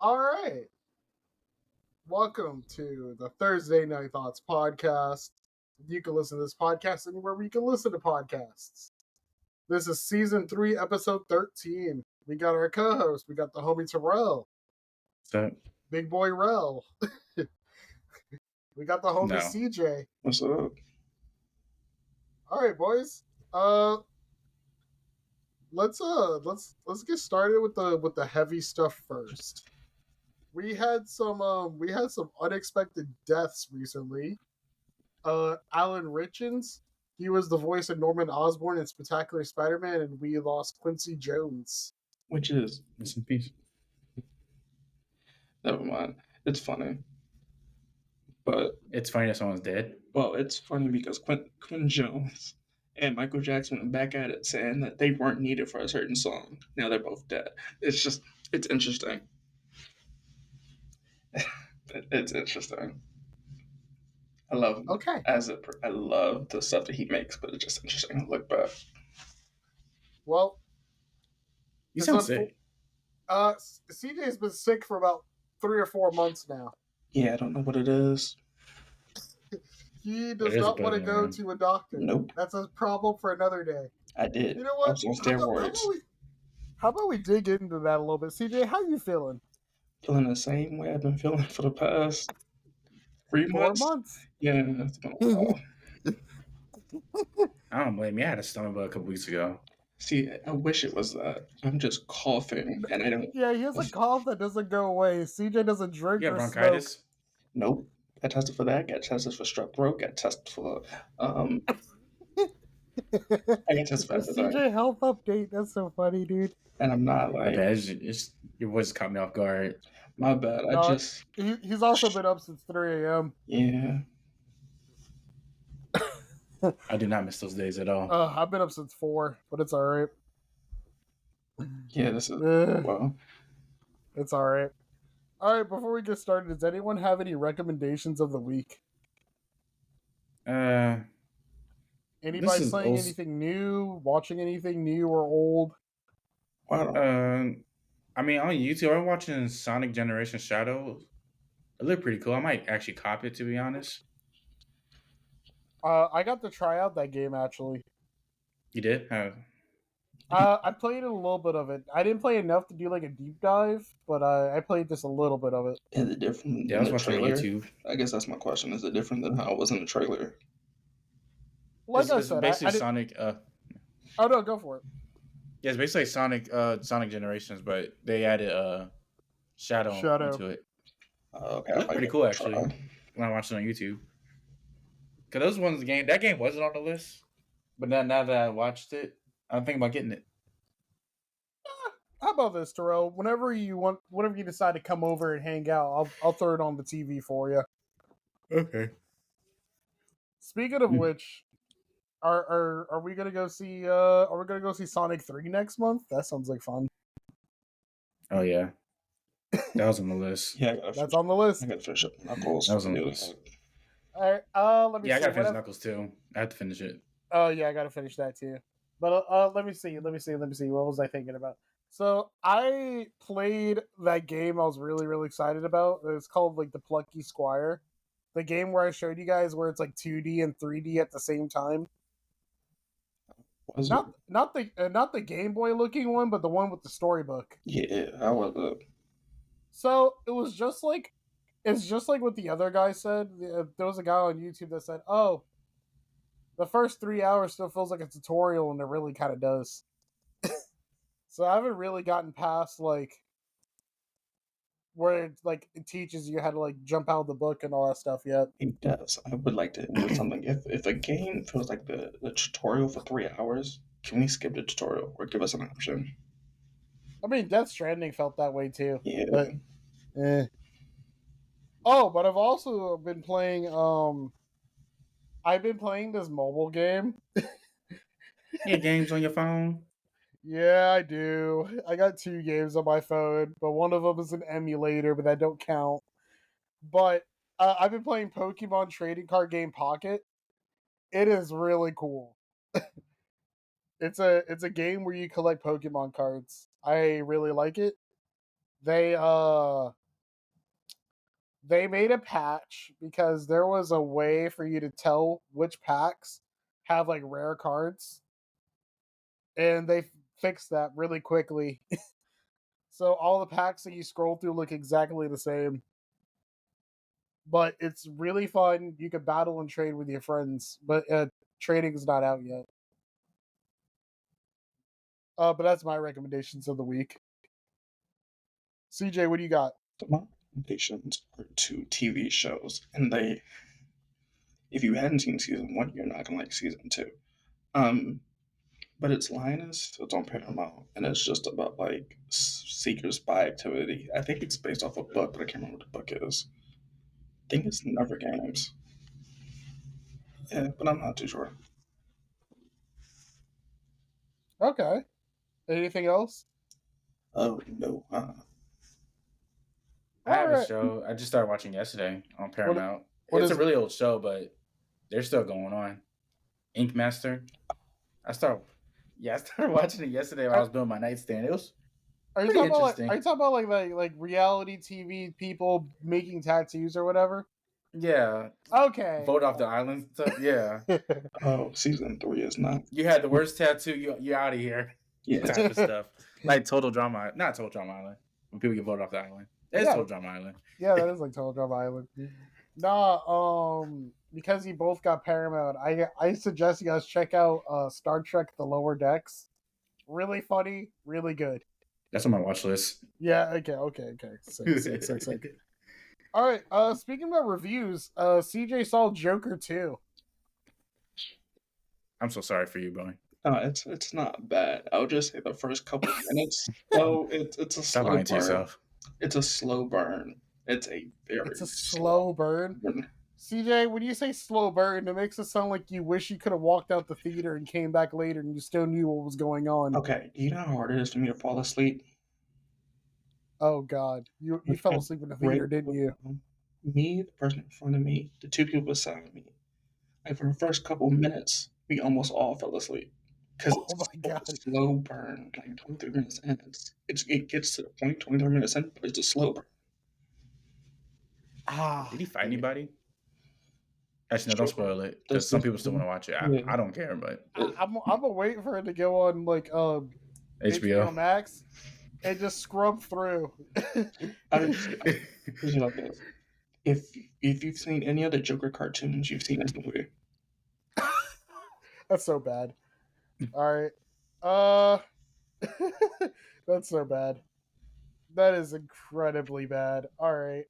All right. Welcome to the Thursday Night Thoughts podcast. You can listen to this podcast anywhere where you can listen to podcasts. This is season 3, episode 13. We got our co-host. We got the homie Terrell. What's up? Big boy Rel. We got the homie CJ. What's up? All right, boys. Let's get started with the heavy stuff first. We had some unexpected deaths recently. Alan Richins, he was the voice of Norman Osborn in Spectacular Spider-Man, and we lost Quincy Jones. Which is Rest in peace. Never mind. It's funny. But It's funny that someone's dead. well, it's funny because Quinn Jones and Michael Jackson went back at it saying that they weren't needed for a certain song. Now they're both dead. It's interesting. It's interesting. I love Okay. I love the stuff that he makes, but it's just interesting to look back. Well, You sound sick. CJ's been sick for about 3 or 4 months now. Yeah, I don't know what it is. He does It is not a want to bit, go man. to a doctor. Nope. That's a problem for another day. I did. You know I what? was on steroids. How about we dig into that a little bit? CJ, how you feeling? Feeling the same way I've been feeling for the past 3 4 months. months. Yeah, it's been a while. I don't blame you. I had a stomach bug a couple weeks ago. See, I wish it was that. I'm just coughing, and I don't. Yeah, he has a cough that doesn't go away. CJ doesn't drink You got or bronchitis? Nope. Got tested for that. Got tested for strep throat. Got tested for smoke. I got tested for everything, CJ health update. That's so funny, dude. and I'm not My like bad. It's your voice caught me off guard. my bad. I No, just He's also been up since 3 a.m. yeah. I do not miss those days at all. I've been up since 4, but it's all right. Yeah, this is Eh, well. It's all right. All right, before we get started, does anyone have any recommendations of the week? Uh, Anybody is playing also- anything new, watching anything new or old? Wow. I mean, on YouTube, I'm watching Sonic Generation Shadow. It looked pretty cool. I might actually copy it, to be honest. I got to try out that game, actually. You did? I played a little bit of it. I didn't play enough to do like a deep dive, but I played just a little bit of it. Is it different Yeah, I than was the watching on trailer? YouTube. I guess that's my question. Is it different than how it was in the trailer? Like I It's said, basically I didn't... Sonic. Oh no, go for it. Yeah, it's basically Sonic Generations, but they added Shadow into it. Okay, It looked pretty cool actually when I watched it on YouTube. Cause those ones that game wasn't on the list, but now that I watched it, I'm thinking about getting it. How about this, Terrell? Whenever you decide to come over and hang out, I'll throw it on the TV for you. Okay. Speaking of which, are we gonna go see? Are we gonna go see Sonic 3 next month? That sounds like fun. Oh yeah, that was on the list. Yeah, That's on the list. I gotta finish up Knuckles. That was on the list. All right. Let me. Yeah, I see. gotta finish Knuckles too. I have to finish it. Oh yeah, I gotta finish that too. But let me see. What was I thinking about? So I played that game I was really, really excited about. It's called like the Plucky Squire. The game where I showed you guys where it's like 2D and 3D at the same time. Was Not the Game Boy looking one, but the one with the storybook. Yeah, how was it? So it's just like what the other guy said. There was a guy on YouTube that said, "Oh, the first 3 hours still feels like a tutorial," and it really kind of does. So I haven't really gotten past like where it teaches you how to like jump out of the book and all that stuff yet. It does. I would like to do something. If a game feels like the tutorial for 3 hours, can we skip the tutorial or give us an option? I mean, Death Stranding felt that way too. Yeah. But, Oh, but I've also been playing I've been playing this mobile game. Yeah, games on your phone. Yeah, I do. I got 2 games on my phone, but one of them is an emulator, but that don't count. But I've been playing Pokemon Trading Card Game Pocket. It is really cool. It's a game where you collect Pokemon cards. I really like it. They they made a patch because there was a way for you to tell which packs have like rare cards, and they fixed that really quickly. So all the packs that you scroll through look exactly the same. But it's really fun. You can battle and trade with your friends, but trading is not out yet. But that's my recommendations of the week. CJ, what do you got? So my recommendations are 2 TV shows, and they, if you hadn't seen season 1, you're not gonna like season 2. But it's Linus, so it's on Paramount, and it's just about like secret spy activity. I think it's based off a book, but I can't remember what the book is. I think it's Never Games. Yeah, but I'm not too sure. Okay. Anything else? Oh no. I have a Alright. show I just started watching yesterday on Paramount. what It's a is really old show, but they're still going on. Ink Master. I started watching it yesterday while I was doing my nightstand. It was Are you pretty talking about interesting. are you talking about like reality TV people making tattoos or whatever? Yeah. Okay. Vote off the island stuff. Yeah. Oh, season 3 is not. You had the worst tattoo, you're out of here. Yeah. Type of stuff. Like Total Drama, not Total Drama Island. When people get voted off the island. It's Yeah. Total Drama Island. Yeah, that is like Total Drama Island. Nah, because you both got Paramount, I suggest you guys check out Star Trek: The Lower Decks. Really funny, really good. That's on my watch list. Yeah, okay. Sick. All right, speaking about reviews, CJ saw Joker 2. I'm so sorry for you, boy. It's not bad. I would just say the first couple of minutes. So it's a Stop slow lying to burn. yourself. It's a slow burn. It's a slow burn. burn. CJ, when you say slow burn, it makes it sound like you wish you could have walked out the theater and came back later and you still knew what was going on. Okay, do you know how hard it is for me to fall asleep? Oh God, you fell asleep in the theater, didn't you? Me, the person in front of me, the 2 people beside me. Like for the first couple minutes, we almost all fell asleep because it's a slow burn. Like 23 minutes in, it gets to the point 23 minutes in, but it's a slow burn. Did he fight anybody? Actually, no, don't spoil it because some people still want to watch it. I don't care, but I'm gonna wait for it to go on like HBO Max and just scrub through. If you've seen any other Joker cartoons, you've seen this movie. That's so bad. All right, that's so bad. That is incredibly bad. All right,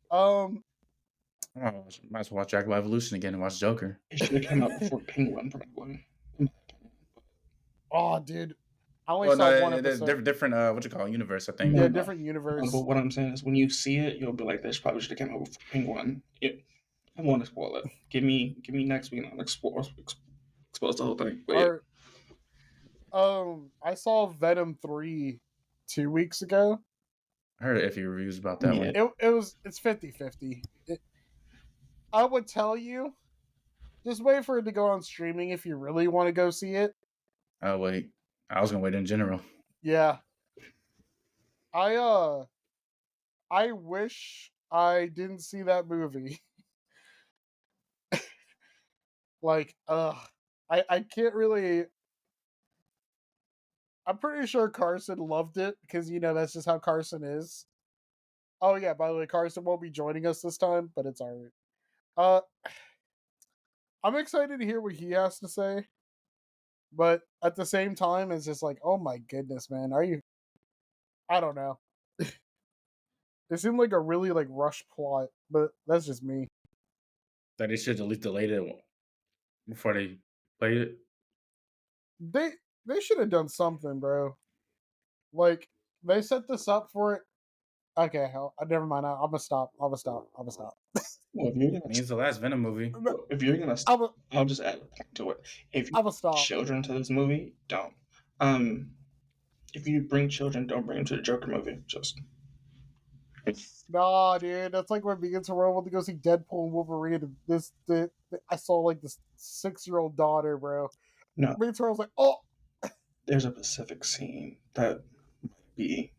might as well watch Dragon Ball Evolution again and watch Joker. It should have come out before Penguin, probably. Oh, dude. I only saw one episode. Different, what you call it, universe, I think. Yeah, different universe. But what I'm saying is, when you see it, you'll be like, "This probably should have come out before Penguin." I want to spoil it. Give me next week, and I'll expose the whole thing. But I saw Venom 3 2 weeks ago. I heard a few reviews about that one. It's 50-50. I would tell you, just wait for it to go on streaming if you really want to go see it. Oh wait, I was gonna wait in general. Yeah. I wish I didn't see that movie. I can't really. I'm pretty sure Carson loved it because that's just how Carson is. Oh yeah, by the way, Carson won't be joining us this time, but it's alright. I'm excited to hear what he has to say. But at the same time, it's just like, oh my goodness, man. I don't know. It seemed like a really rush plot, but that's just me. That they should at least delayed it before they played it. They should have done something, bro. Like, they set this up for it Okay, never mind. I'm gonna stop. Well, if you're gonna, He's the last Venom movie. if you're gonna, I'm I'll just add a point to it. If you gonna bring stop. children to this movie, don't. If you bring children, don't bring them to the Joker movie. Just Nah, dude, that's like when me and Terrell went to go see Deadpool and Wolverine. And I saw like this 6-year-old daughter, bro. no. Me and Terrell was like, oh, There's a specific scene that might be.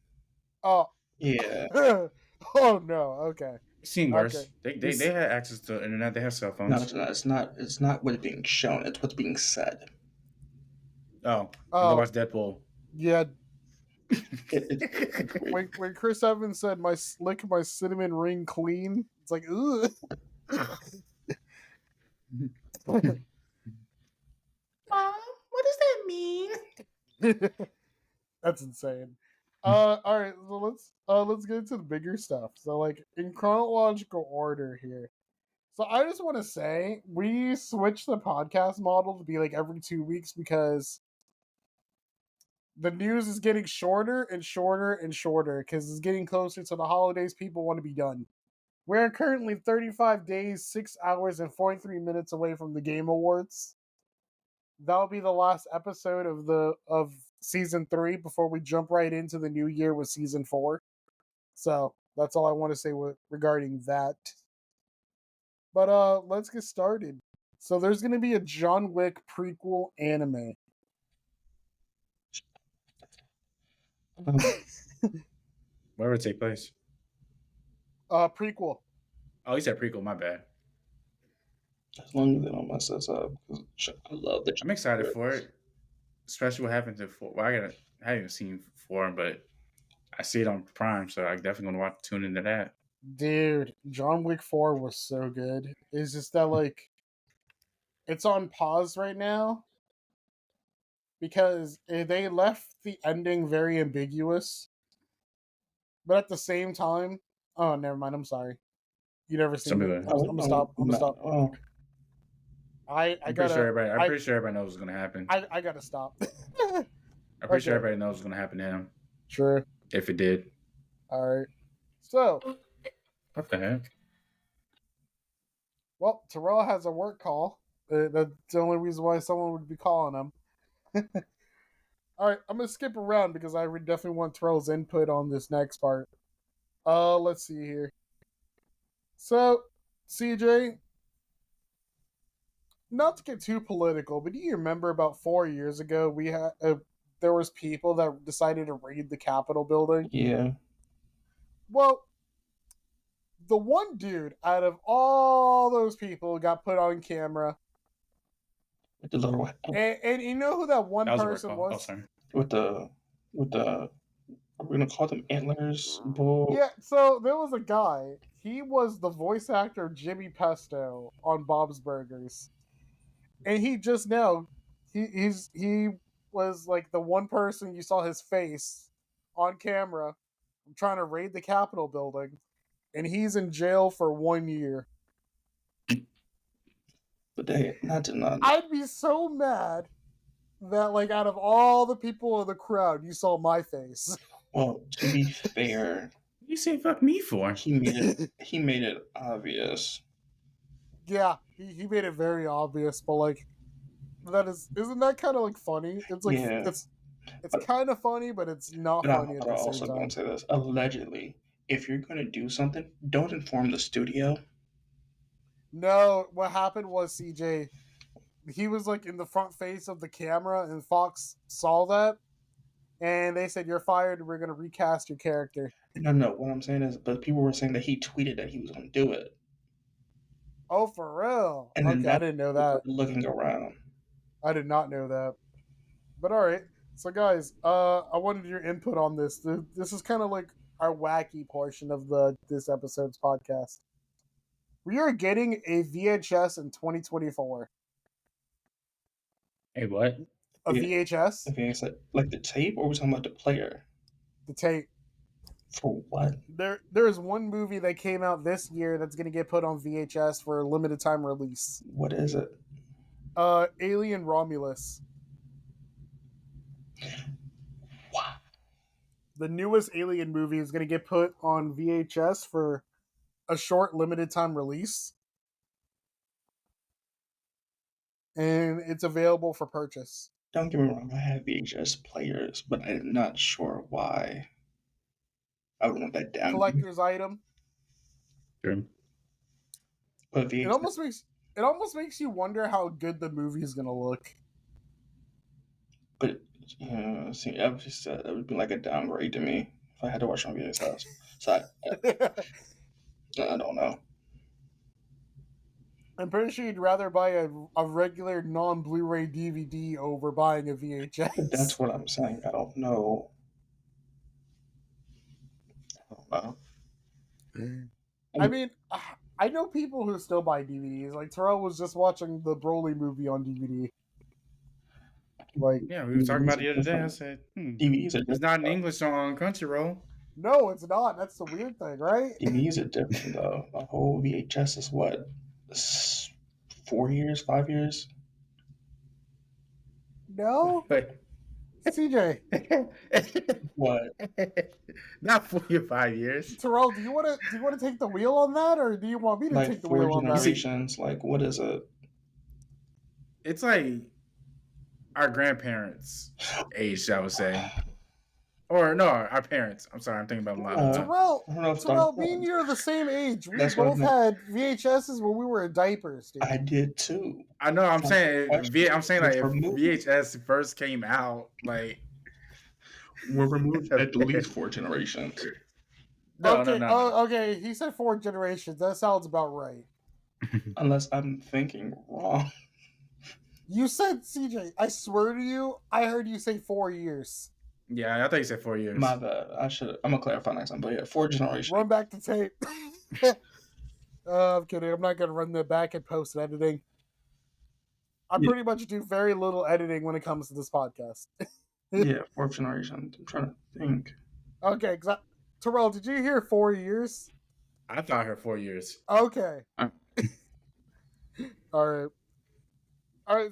oh, Yeah. oh no, okay. It's seen worse. Okay. They had access to the internet. They have cell phones. No, it's not. It's not. It's not what's being shown. It's what's being said. Oh, Oh. go watch Deadpool. Yeah. When Chris Evans said my cinnamon ring clean, it's like, ugh. Mom, what does that mean? That's insane. All right, so let's get into the bigger stuff. So, like, in chronological order here. So I just want to say we switched the podcast model to be like every 2 weeks because the news is getting shorter and shorter and shorter because it's getting closer to the holidays. People want to be done. We're currently 35 days, 6 hours, and 43 minutes away from the Game Awards. That'll be the last episode of season 3 before we jump right into the new year with season 4. So that's all I want to say regarding that. But let's get started. So there's gonna be a John Wick prequel anime. Where would it take place? Prequel. Oh, you said prequel. My bad. As long as they don't mess us up, I love the. I'm excited for it, especially what happened to 4. Well, I haven't seen 4, but I see it on Prime, so I definitely want to tune into that. Dude, John Wick 4 was so good. It's just that, like, it's on pause right now because they left the ending very ambiguous. But at the same time, oh, never mind. I'm sorry. You never seen it? I'm gonna stop. I'm gonna stop. Oh. I'm pretty sure everybody knows what's gonna happen. I gotta stop. I'm pretty sure everybody knows what's gonna happen to him. True. If it did. All right. So. What the heck? Well, Terrell has a work call. That's the only reason why someone would be calling him. All right, I'm gonna skip around because I definitely want Terrell's input on this next part. Let's see here. So, CJ, not to get too political, but do you remember about 4 years ago we had there was people that decided to raid the Capitol building? Yeah. Well, the one dude out of all those people got put on camera. With the little. And you know who that one person was? Oh, sorry. With the. Are we gonna call them antlers? Bull. Yeah. So there was a guy. He was the voice actor Jimmy Pesto on Bob's Burgers, and he just now, he was like the one person you saw his face on camera trying to raid the Capitol building, and he's in jail for 1 year. But not. I'd be so mad that, like, out of all the people in the crowd, you saw my face. Well, to be fair, What you say fuck me for? he made it obvious. Yeah, he made it very obvious, but like, isn't that kind of like funny? It's like it's kind of funny, but it's not funny at the same time. I'm also going to say this: allegedly, if you're going to do something, don't inform the studio. No, what happened was CJ, he was like in the front face of the camera, and Fox saw that, and they said, "You're fired. We're going to recast your character." No. What I'm saying is, but people were saying that he tweeted that he was going to do it. Oh, for real? And okay, I didn't know that. Looking around, I did not know that. But all right, so guys, I wanted your input on this. This is kind of like our wacky portion of this episode's podcast. We are getting a VHS in 2024. Hey, what? A VHS? Okay, so like the tape, or are we talking about the player? The tape. For what? There is one movie that came out this year that's going to get put on VHS for a limited time release. What is it? Alien Romulus. Wow. the newest Alien movie is going to get put on VHS for a short, limited time release, and it's available for purchase. Don't get me wrong, I have VHS players, but I'm not sure why I would want that down. Collector's item. Sure. But It almost makes you wonder how good the movie is going to look. But see, I just said that would be like a downgrade to me if I had to watch it on VHS. So I don't know. I'm pretty sure you'd rather buy a regular non-Blu-ray DVD over buying a VHS. But that's what I'm saying. I don't know. I mean, I know people who still buy DVDs. Like, Terrell was just watching the Broly movie on DVD. Like, Yeah, we were talking about it the other day. I said, DVDs are it's not in English on Crunchyroll. no, it's not. That's the weird thing, right? DVDs are different, though. A whole VHS is what? 4 years, 5 years? No? Wait. CJ. What? Not 4 or 5 years. Terrell, do you want to take the wheel on that, or do you want me to Like take the 4 wheel on that? generations? Like, what is it? It's like our grandparents' age, I would say. Or no, our parents. I'm sorry, I'm thinking about my Terrell, me and you are the same age. We That's what I both had VHSs when we were in diapers, dude. I did too. I know. I'm saying like if removed. VHS first came out, like We're removed at least 4 generations. no. Okay. He said 4 generations. That sounds about right. Unless I'm thinking wrong. You said, CJ, I swear to you, I heard you say 4 years. Yeah, I thought you said 4 years. My bad. I'm gonna clarify next time. But yeah, 4 generations. Run back the tape. I'm kidding. I'm not gonna run that back and post editing. I pretty much do very little editing when it comes to this podcast. Yeah, 4th generation. I'm trying to think. Okay, Terrell, did you hear 4 years? I thought I heard 4 years. Okay. All right.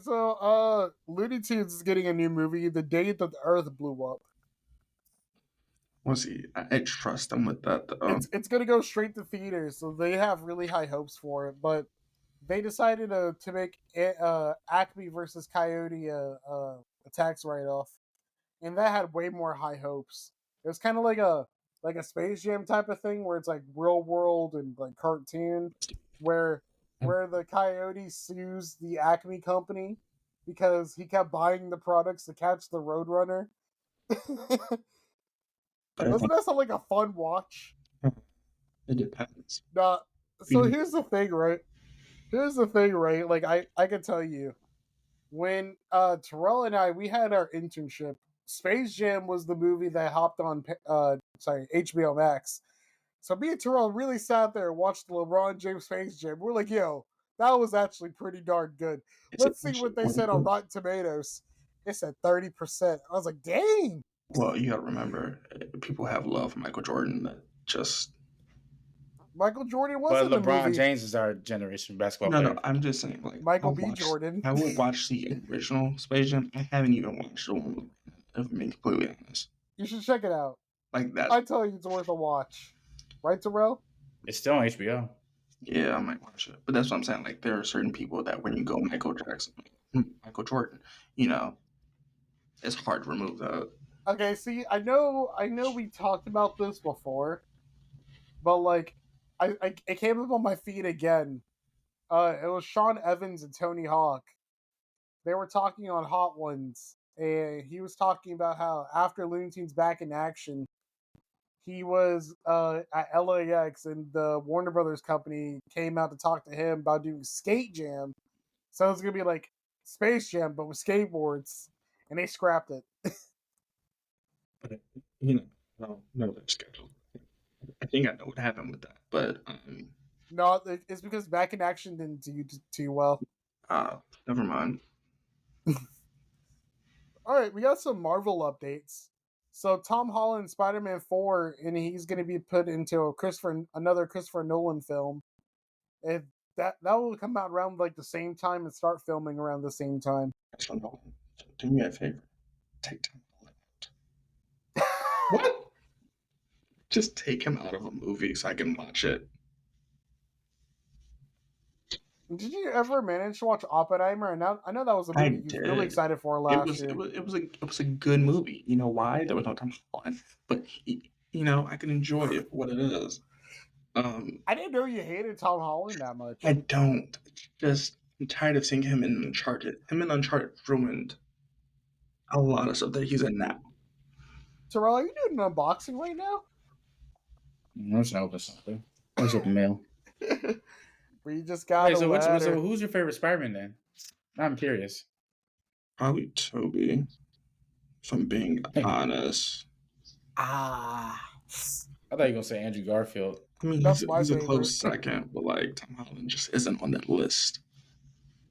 So, Looney Tunes is getting a new movie, The Day That the Earth Blew Up. We'll see. I trust them with that, though. It's going to go straight to theaters, so they have really high hopes for it. But they decided to make Acme versus Coyote a tax write-off, and that had way more high hopes. It was kind of like a Space Jam type of thing, where it's like real world and like cartoon, where the Coyote sues the Acme company because he kept buying the products to catch the Roadrunner. Doesn't that sound like a fun watch? It depends. So here's the thing, right? Like, I can tell you, when Terrell and we had our internship, Space Jam was the movie that hopped on HBO Max. So me and Terrell really sat there and watched the LeBron James Space Jam. We're like, yo, that was actually pretty darn good. Let's see what they said on Rotten Tomatoes. It said 30%. I was like, dang. Well, you gotta remember, people have love for Michael Jordan. That just Michael Jordan was in the movie. But LeBron James is our generation basketball player. No, I'm just saying, like Michael Jordan. I would watch the original Space Jam. I haven't even watched the one. If I'm being completely honest. You should check it out. Like that. I tell you, it's worth a watch. Right, Terrell? It's still on HBO. Yeah, I might watch it. But that's what I'm saying. Like, there are certain people that when you go Michael Jordan, it's hard to remove that. Okay, see, I know we talked about this before, but like, it came up on my feed again. It was Sean Evans and Tony Hawk. They were talking on Hot Ones, and he was talking about how after Looney Tunes Back in Action, he was at LAX, and the Warner Brothers company came out to talk to him about doing Skate Jam. So it's gonna be like Space Jam, but with skateboards, and they scrapped it. But no, they're scheduled. I think I know what happened with that, but no, it's because Back in Action didn't do too well. Never mind. All right, we got some Marvel updates. So Tom Holland, Spider-Man 4, and he's going to be put into another Christopher Nolan film. And that will come out around like the same time and start filming around the same time. Christopher Nolan, do me a favor. Take time to let out. What? Just take him out of a movie so I can watch it. Did you ever manage to watch Oppenheimer? And now I know that was a I movie you were really did. excited for It last was year. it was a good movie. You know why? There was no Tom Holland, but you know I can enjoy it for what it is. I didn't know you hated Tom Holland that much. I don't. Just I'm tired of seeing him in Uncharted. Him in Uncharted ruined a lot of stuff that he's in now. Terrell, are you doing an unboxing right now? I'm just gonna open something. What's up, mail? We just got a letter. So who's your favorite Spider-Man then? I'm curious. Probably Toby. If I'm being honest. Ah. I thought you were gonna say Andrew Garfield. I mean, That's he's my a favorite. close second, but like Tom Holland just isn't on that list.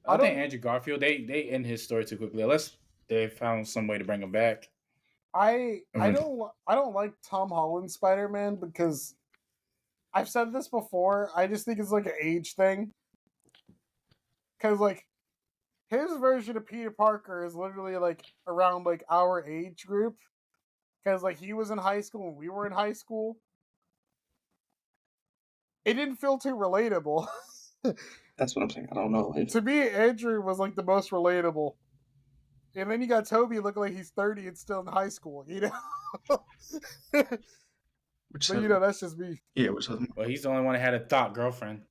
I think Andrew Garfield, they end his story too quickly. Unless they found some way to bring him back. I don't like Tom Holland Spider-Man because I've said this before. I just think it's like an age thing. Because like his version of Peter Parker is literally like around like our age group. Because like he was in high school and we were in high school. It didn't feel too relatable. That's what I'm saying. I don't know. To me, Andrew was like the most relatable. And then you got Toby looking like he's 30 and still in high school, you know? But you know, that's just me. Yeah, which is, Well, he's the only one that had a thought girlfriend.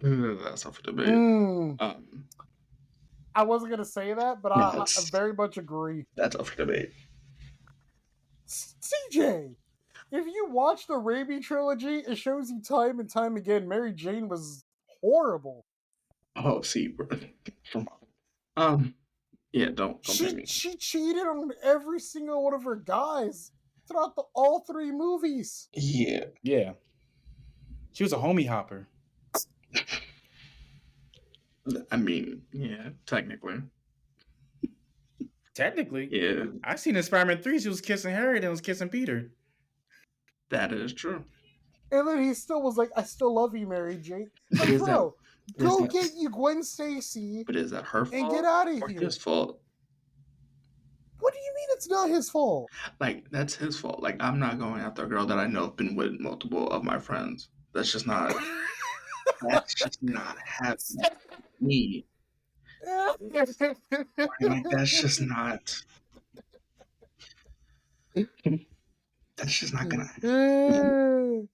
that's up for debate. I wasn't going to say that, but I very much agree. That's up for debate. CJ, if you watch the Raimi trilogy, it shows you time and time again Mary Jane was horrible. Oh, see, yeah, don't blame me. She cheated on every single one of her guys throughout all three movies. Yeah. Yeah. She was a homie hopper. I mean, yeah, technically. Technically? Yeah. I seen in Spider-Man 3, she was kissing Harry and was kissing Peter. That is true. And then he still was like, I still love you, Mary Jane. Like, bro, go get you Gwen Stacy. But is that her fault? And get out of or here. his fault? What do you mean it's not his fault? Like, that's his fault. Like, I'm not going after a girl that I know have been with multiple of my friends. That's just not... that's just not happening. Me. Like, that's just not... That's just not gonna happen.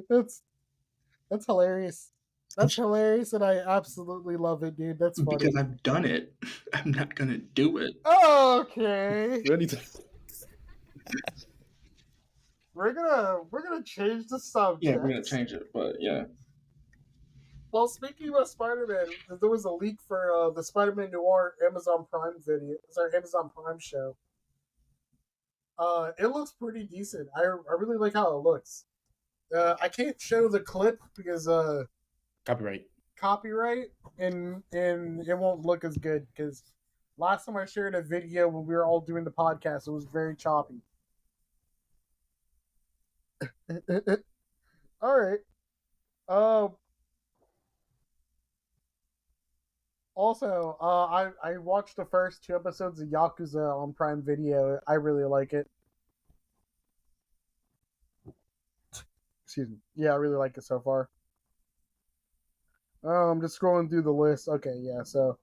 That's hilarious. That's hilarious, and I absolutely love it, dude. That's funny. Because I've done it. I'm not gonna do it. Okay. Ready to... We're gonna change the subject. Yeah, we're gonna change it, but yeah. Well, speaking about Spider-Man, there was a leak for the Spider-Man Noir Amazon Prime video. Sorry, Amazon Prime show. It looks pretty decent. I really like how it looks. I can't show the clip because copyright, and it won't look as good because last time I shared a video when we were all doing the podcast, it was very choppy. All right. Also, I watched the first 2 episodes of Yakuza on Prime Video. I really like it. Excuse me. Yeah, I really like it so far. I'm just scrolling through the list. Okay, yeah, so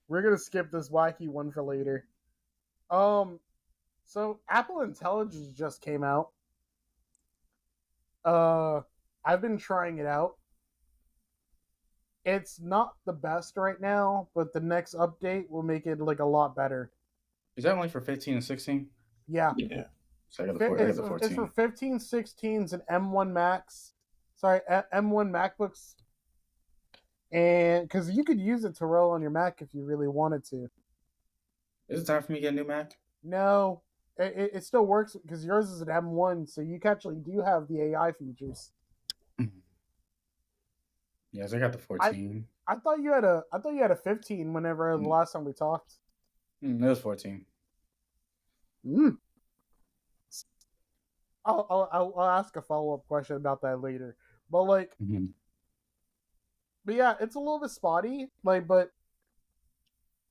we're gonna skip this wacky one for later. So Apple Intelligence just came out. I've been trying it out. It's not the best right now, but the next update will make it like a lot better. Is that only for 15 and 16? Yeah. Yeah. So I got the 14. It's for 15, 16s, and M1 Max. Sorry, M1 MacBooks. And because you could use it to roll on your Mac if you really wanted to. Is it time for me to get a new Mac? No. It still works because yours is an M1, so you actually do have the AI features. Yes, I got the 14. I thought you had a 15 whenever the last time we talked. It was 14. I'll ask a follow-up question about that later. But like but yeah, it's a little bit spotty, like, but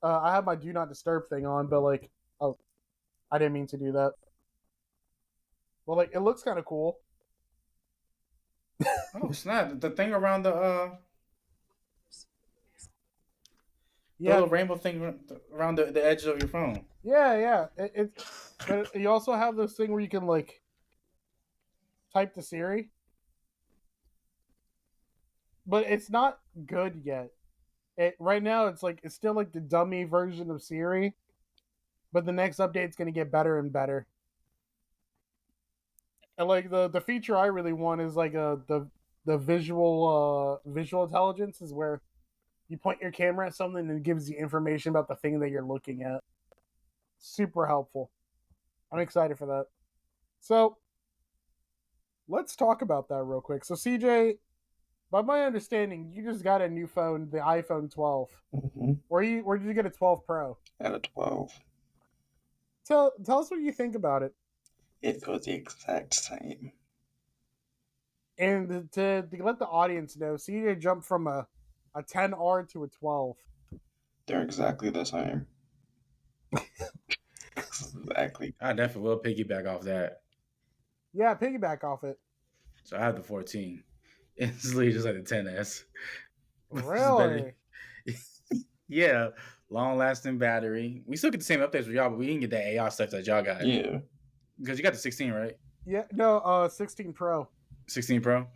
I have my do not disturb thing on, but like, oh, I didn't mean to do that. Well, like it looks kind of cool. Oh snap! The thing around the Yeah, little rainbow thing around the edge of your phone. yeah. But you also have this thing where you can like type to Siri, but it's not good yet. Right now it's still like the dummy version of Siri, but the next update's gonna get better and better. And like the feature I really want is like the visual intelligence is where you point your camera at something and it gives you information about the thing that you're looking at. Super helpful. I'm excited for that. So let's talk about that real quick. So CJ, by my understanding, you just got a new phone, the iPhone 12. Mm-hmm. Where did you get a 12 Pro? At a 12. Tell us what you think about it. It goes the exact same. And to let the audience know, CJ jumped from a 10R to a 12. They're exactly the same. Exactly. I definitely will piggyback off that. Yeah, piggyback off it. So I have the 14. It's literally just like the 10S. Really? Yeah, long lasting battery. We still get the same updates with y'all, but we didn't get that AI stuff that y'all got. Yeah. Because you got the 16, right? Yeah, no, 16 Pro. 16 Pro.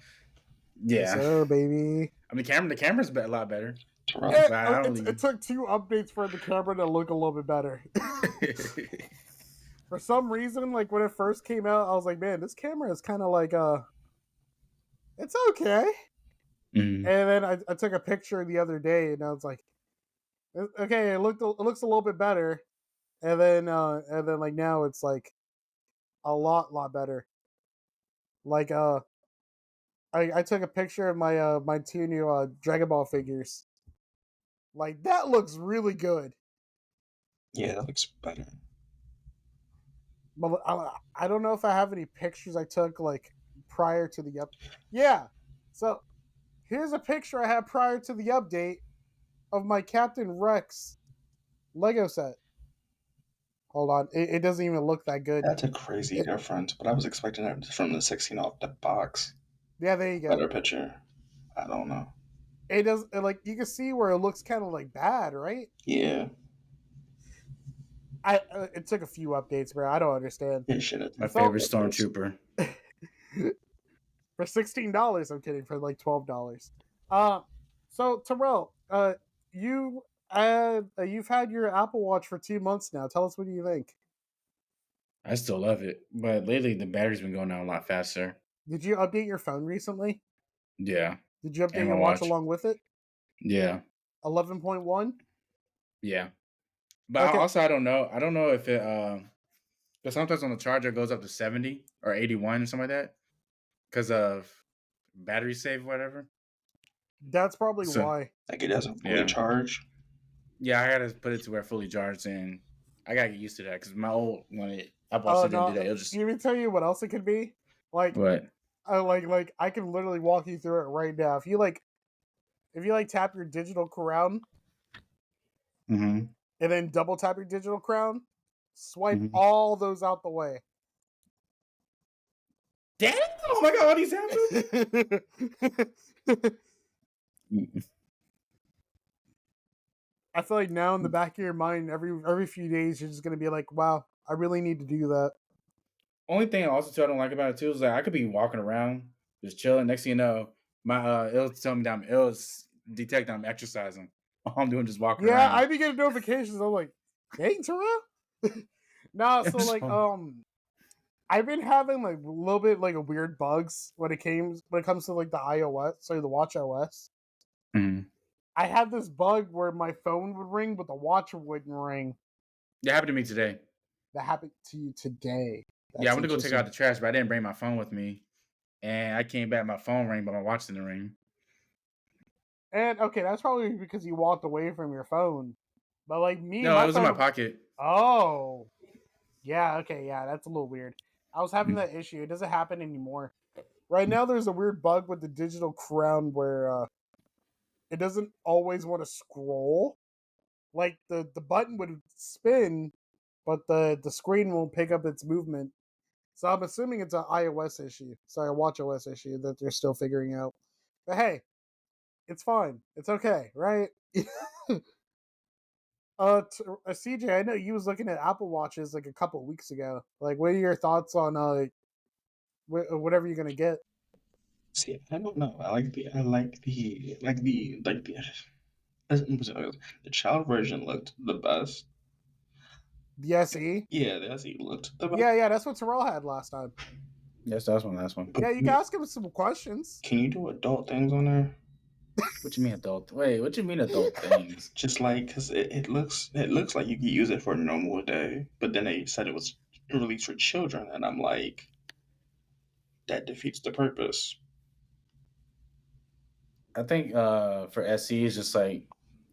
Yeah. Yes, sir, baby. I mean, the camera's a lot better. It took 2 updates for the camera to look a little bit better. For some reason, like when it first came out, I was like, man, this camera is kind of like it's okay. Mm. And then I took a picture the other day, and I was like, okay, it looks a little bit better. And then like now it's like a lot better. Like I took a picture of my 2 new Dragon Ball figures. Like that looks really good. Yeah, that looks better. But I don't know if I have any pictures I took like prior to the update. Yeah. So here's a picture I had prior to the update of my Captain Rex Lego set. Hold on. It doesn't even look that good. That's a crazy difference, but I was expecting it from the 16 off the box. Yeah, there you go. Better picture. I don't know. It does, like, you can see where it looks kind of like bad, right? Yeah. It took a few updates, bro. I don't understand. It should have. My favorite stormtrooper. For $16, I'm kidding. For like $12. So Terrell, you've had your Apple Watch for 2 months now. Tell us what do you think? I still love it, but lately the battery's been going down a lot faster. Did you update your phone recently? Yeah. Did you update your watch along with it? Yeah. 11.1? Yeah. But okay. Also, I don't know. I don't know if it because sometimes on the charger it goes up to 70 or 81 or something like that because of battery save, whatever. That's probably why. Like it doesn't fully charge. Yeah, I gotta put it to where fully charged, and I gotta get used to that because my old I bought didn't do that. It'll just. Let me tell you what else it could be. Like what? Like I can literally walk you through it right now. If you tap your digital crown, and then double tap your digital crown, swipe all those out the way. Damn! Oh my god, all these happen. I feel like now in the back of your mind, every few days, you're just gonna be like, "Wow, I really need to do that." Only thing also too I don't like about it too is like I could be walking around just chilling. Next thing you know, my it'll tell me it'll detect I'm exercising. All I'm doing just walking around. Yeah, I be getting notifications. I'm like, dang, Terrell. Nah, so like I've been having like a little bit like a weird bugs when it comes to like the iOS, sorry, the Watch OS. I had this bug where my phone would ring, but the watch wouldn't ring. That happened to me today. That happened to you today. That's I went to go take out the trash, but I didn't bring my phone with me. And I came back, my phone rang, but my watch didn't ring. And okay, that's probably because you walked away from your phone. But like me, no, it was in my pocket. Oh, yeah. Okay, yeah, that's a little weird. I was having that issue. It doesn't happen anymore. Right now, there's a weird bug with the digital crown where it doesn't always want to scroll. Like the button would spin, but the screen won't pick up its movement. So I'm assuming it's an iOS issue. Sorry, a watchOS issue that they're still figuring out. But hey, it's fine. It's okay, right? CJ, I know you was looking at Apple Watches like a couple of weeks ago. Like, what are your thoughts on whatever you're gonna get? See, I don't know. The child version looked the best. The SE? Yeah, the SE looked the best. Yeah, that's what Terrell had last time. Yes, that's one. Last one. Yeah, you can ask him some questions. Can you do adult things on there? What you mean adult? Wait, what you mean adult things? Just like, cause it looks like you could use it for a normal day, but then they said it was released for children, and I'm like, that defeats the purpose. I think for SE it's just like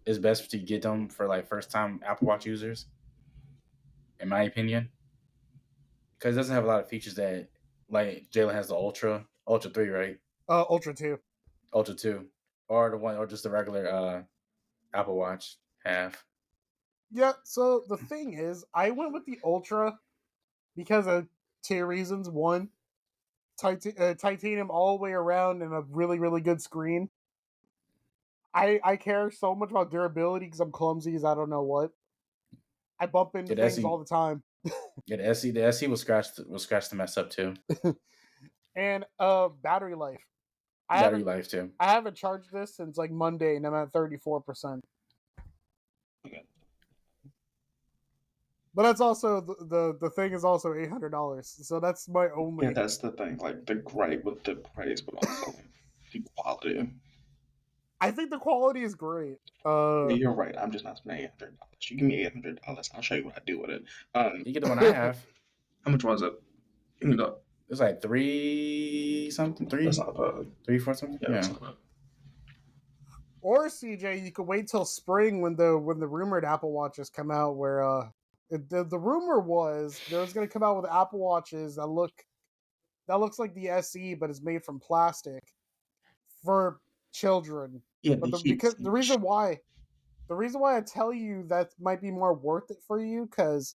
it's best to get them for like first time Apple Watch users, in my opinion, because it doesn't have a lot of features that like Jalen has the Ultra 3, right? Ultra 2. Ultra 2, or the one, or just the regular Apple Watch have. Yeah, so the thing is, I went with the Ultra because of 2 reasons. One, titanium all the way around and a really, really good screen. I care so much about durability because I'm clumsy as I don't know what. I bump into things all the time. Yeah, the SE will scratch the mess up too. And battery life. Battery life too. I haven't charged this since like Monday, and I'm at 34%. Okay. But that's also the thing is also $800, so that's my only. Yeah, that's the thing. Like the gripe with the price, but also the quality. I think the quality is great. You're right. I'm just not spending $800. You give me $800, I'll show you what I do with it. You get the one I have. How much was it? Give me the. It's like 3 something, 3. That's not bad. 3, 4 something. Yeah. That's not bad. Or CJ, you could wait till spring when the rumored Apple Watches come out. Where the rumor was there was going to come out with Apple Watches that looks like the SE, but is made from plastic for children. Yeah, but the reason why I tell you that might be more worth it for you because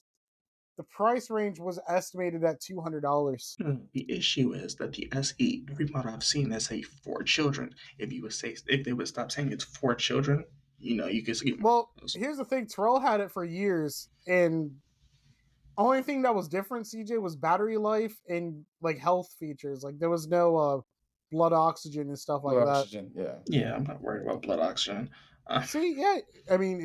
the price range was estimated at $200. The issue is that the SE, every model I've seen, they say for children. If they would stop saying it's for children, you could see. Well, here's the thing: Terrell had it for years, and only thing that was different, CJ, was battery life and like health features. Like there was no blood oxygen and stuff like that. Yeah, I'm not worried about blood oxygen. See, yeah, I mean,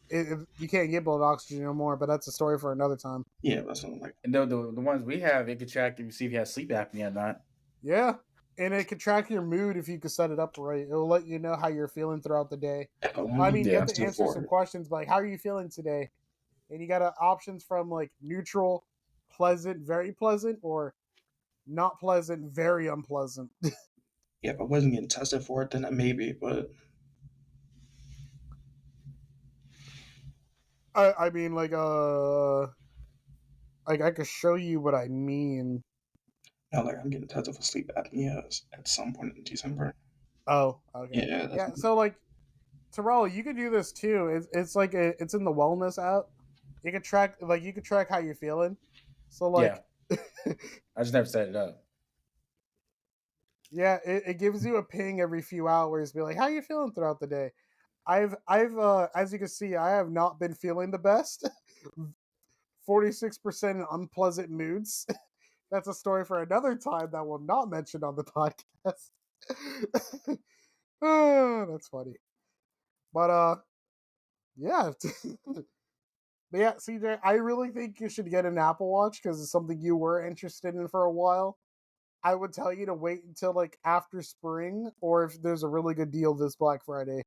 you can't get blood oxygen no more, but that's a story for another time. Yeah, that's something like. And the ones we have, it could track if you see if you have sleep apnea or not. Yeah, and it could track your mood if you could set it up right. It'll let you know how you're feeling throughout the day. I mean, you have to answer some questions like, "How are you feeling today?" And you got options from like neutral, pleasant, very pleasant, or not pleasant, very unpleasant. Yeah, if I wasn't getting tested for it, then maybe, but. I mean, like I could show you what I mean. No, like I'm getting tested for sleep apnea at some point in December. Oh, okay. Yeah. So like, Terrell, you could do this too. It's like it's in the wellness app. You can track how you're feeling. So like, yeah. I just never set it up. Yeah, it gives you a ping every few hours. Be like, how are you feeling throughout the day? I've as you can see, I have not been feeling the best. 46% unpleasant moods. That's a story for another time that we'll not mention on the podcast. Oh, that's funny. But yeah. But yeah, CJ, I really think you should get an Apple Watch because it's something you were interested in for a while. I would tell you to wait until like after spring, or if there's a really good deal this Black Friday.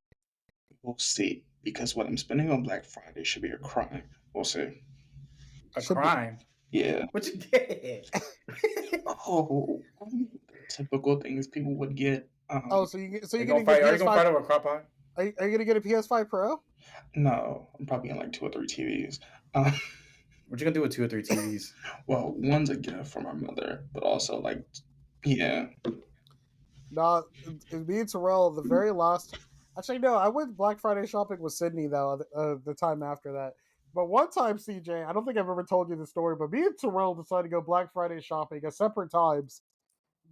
We'll see, because what I'm spending on Black Friday should be a crime. We'll see. A crime? Yeah. What you get? Typical things people would get. So you're gonna fight? Are you gonna fight over a crop pot? Are you gonna get a PS5 Pro? No, I'm probably getting like 2 or 3 TVs. What you gonna do with 2 or 3 TVs? Well, one's a gift from my mother, but also like, yeah. Nah, me and Terrell, the very last. Actually, no, I went Black Friday shopping with Sydney though. The time after that, But one time, CJ, I don't think I've ever told you the story, but me and Terrell decided to go Black Friday shopping at separate times,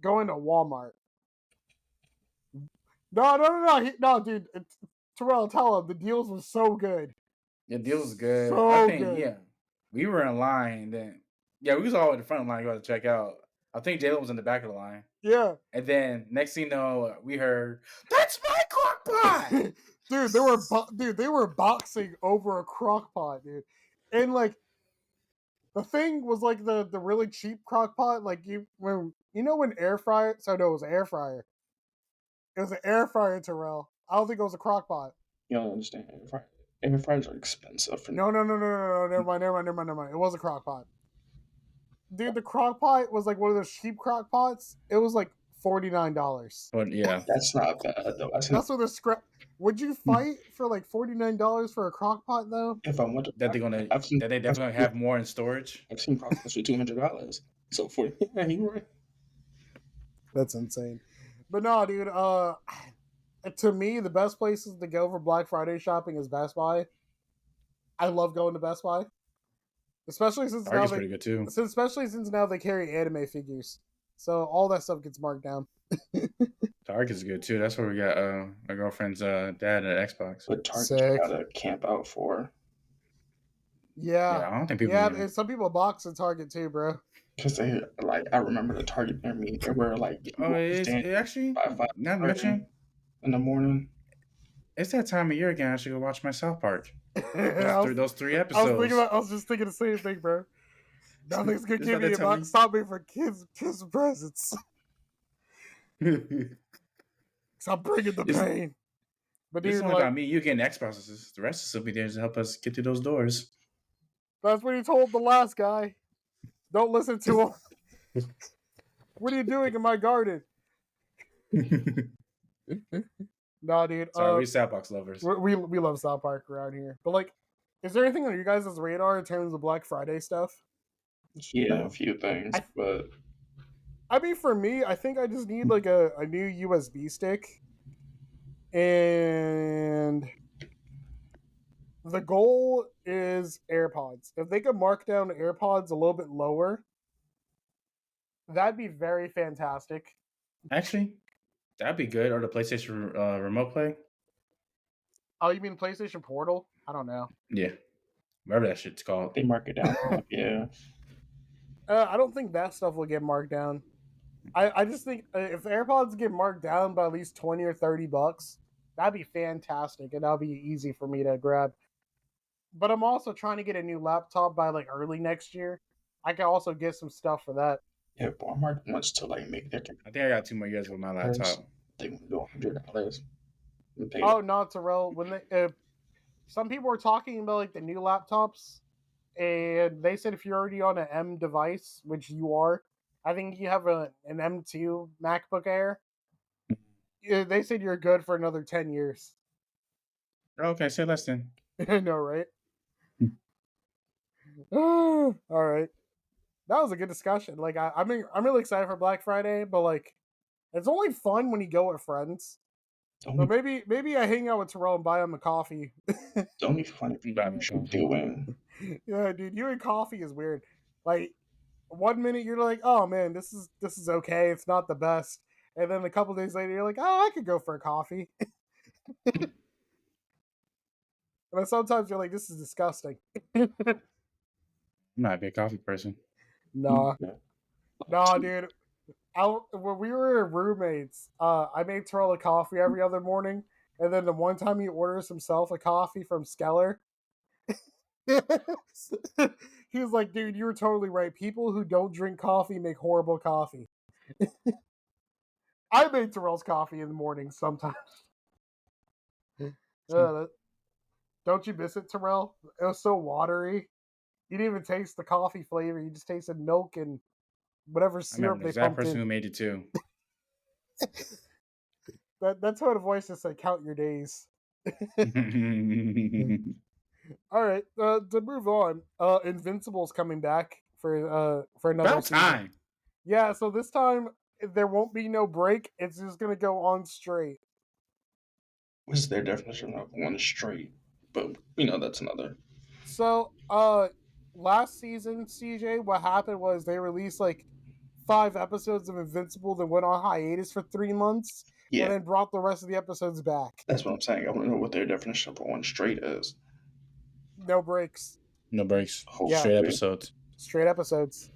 going to Walmart. No, dude. Terrell, tell him the deals were so good. The deal was good. So I think, good. yeah. We were in line then. Yeah, we was all at the front of the line going to check out. I think Jalen was in the back of the line. Yeah. And then next thing you know, we heard, "That's my crock pot!" Dude, they were boxing over a crock pot, dude. And like the thing was like the really cheap crock pot, like when air fryer, so no, it was an air fryer. It was an air fryer, Terrell. I don't think it was a crock pot. You don't understand. Air fryers are expensive. No. Never mind. It was a crock pot. Dude, the crock pot was like one of those cheap crock pots. It was like $49. But yeah. That's not bad though. That's what the scrap. Would you fight for like $49 for a crock pot though? If I went to That they definitely have more in storage. I've seen crock pots for $200. So for you right. That's insane. But no, dude, to me, the best places to go for Black Friday shopping is Best Buy. I love going to Best Buy. Especially since Target's pretty good too. Especially since now they carry anime figures. So all that stuff gets marked down. Target's good too. That's where we got my girlfriend's dad at Xbox. But Target gotta camp out for. Yeah. I don't think people. Yeah, some people box at Target too, bro. Because they I remember the Target near me. They were like, it actually not mentioned in the morning. It's that time of year again. I should go watch my South Park. Those 3 episodes. I was just thinking the same thing, bro. Nothing's gonna give me about stop me for kids presents. Stop bringing the pain. But it's not about me. You getting Xboxes. The rest will be there to help us get through those doors. That's what he told the last guy. Don't listen to him. What are you doing in my garden? Nah, dude. Sorry, we South Park lovers. We love South Park around here. But like, is there anything on you guys' radar in terms of Black Friday stuff? Yeah, a few things, but I mean, for me, I think I just need like a new USB stick, and the goal is AirPods. If they could mark down AirPods a little bit lower, that'd be very fantastic. Actually, that'd be good. Or the PlayStation Remote Play. Oh, you mean PlayStation Portal? I don't know. Yeah, whatever that shit's called. They mark it down. Yeah. I don't think that stuff will get marked down. I just think if AirPods get marked down by at least $20 or $30, that'd be fantastic, and that'll be easy for me to grab. But I'm also trying to get a new laptop by like early next year. I can also get some stuff for that. Yeah, Walmart wants to like make their. I think I got 2 more years with my laptop. They want to do $100. Oh, no, Terrell. When they, some people were talking about like the new laptops, and they said if you're already on an M device, which you are, I think you have an M2 MacBook Air. They said you're good for another 10 years. Okay, say less then. I know, right? All right. That was a good discussion. Like, I'm really excited for Black Friday, but like, it's only fun when you go with friends. But maybe I hang out with Terrell and buy him a coffee. The only funny thing you should doing. Yeah, dude, you and coffee is weird. Like, 1 minute you're like, oh man, this is okay. It's not the best. And then a couple days later, you're like, oh, I could go for a coffee. And then sometimes you're like, this is disgusting. I'm not a big coffee person. Nah, dude. When we were roommates, I made Terrell a coffee every other morning, and then the one time he orders himself a coffee from Skeller, he was like, dude, you were totally right. People who don't drink coffee make horrible coffee. I made Terrell's coffee in the morning sometimes. Don't you miss it, Terrell? It was so watery. You didn't even taste the coffee flavor. You just tasted milk and whatever syrup they pumped in. That person who made it too. That's how the voice just said, count your days. All right, to move on, Invincible's coming back for another About season. time. Yeah, so this time there won't be no break. It's just gonna go on straight. What's their definition of one straight? But that's another. So Last season, CJ, what happened was they released like 5 episodes of Invincible, then went on hiatus for 3 months, Yeah, and then brought the rest of the episodes back. that's what I'm saying. I want to know what their definition of one straight is. No breaks. No breaks. Yeah. Straight episodes. Straight episodes.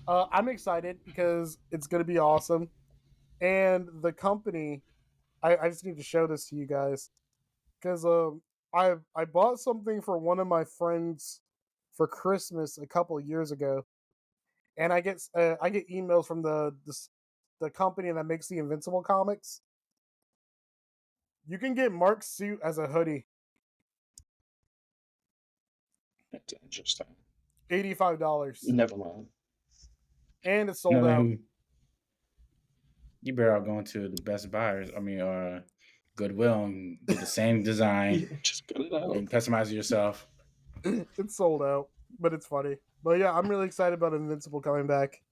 I'm excited because it's going to be awesome. And the company, I just need to show this to you guys. Because I bought something for one of my friends for Christmas a couple of years ago. And I get emails from the company that makes the Invincible comics. You can get Mark's suit as a hoodie. That's interesting. $85. Never mind. And it's sold out. You better out going to the Best Buy, Goodwill, and get the same design. Yeah, just cut it out. And customize it yourself. It's sold out, but it's funny. But yeah, I'm really excited about Invincible coming back.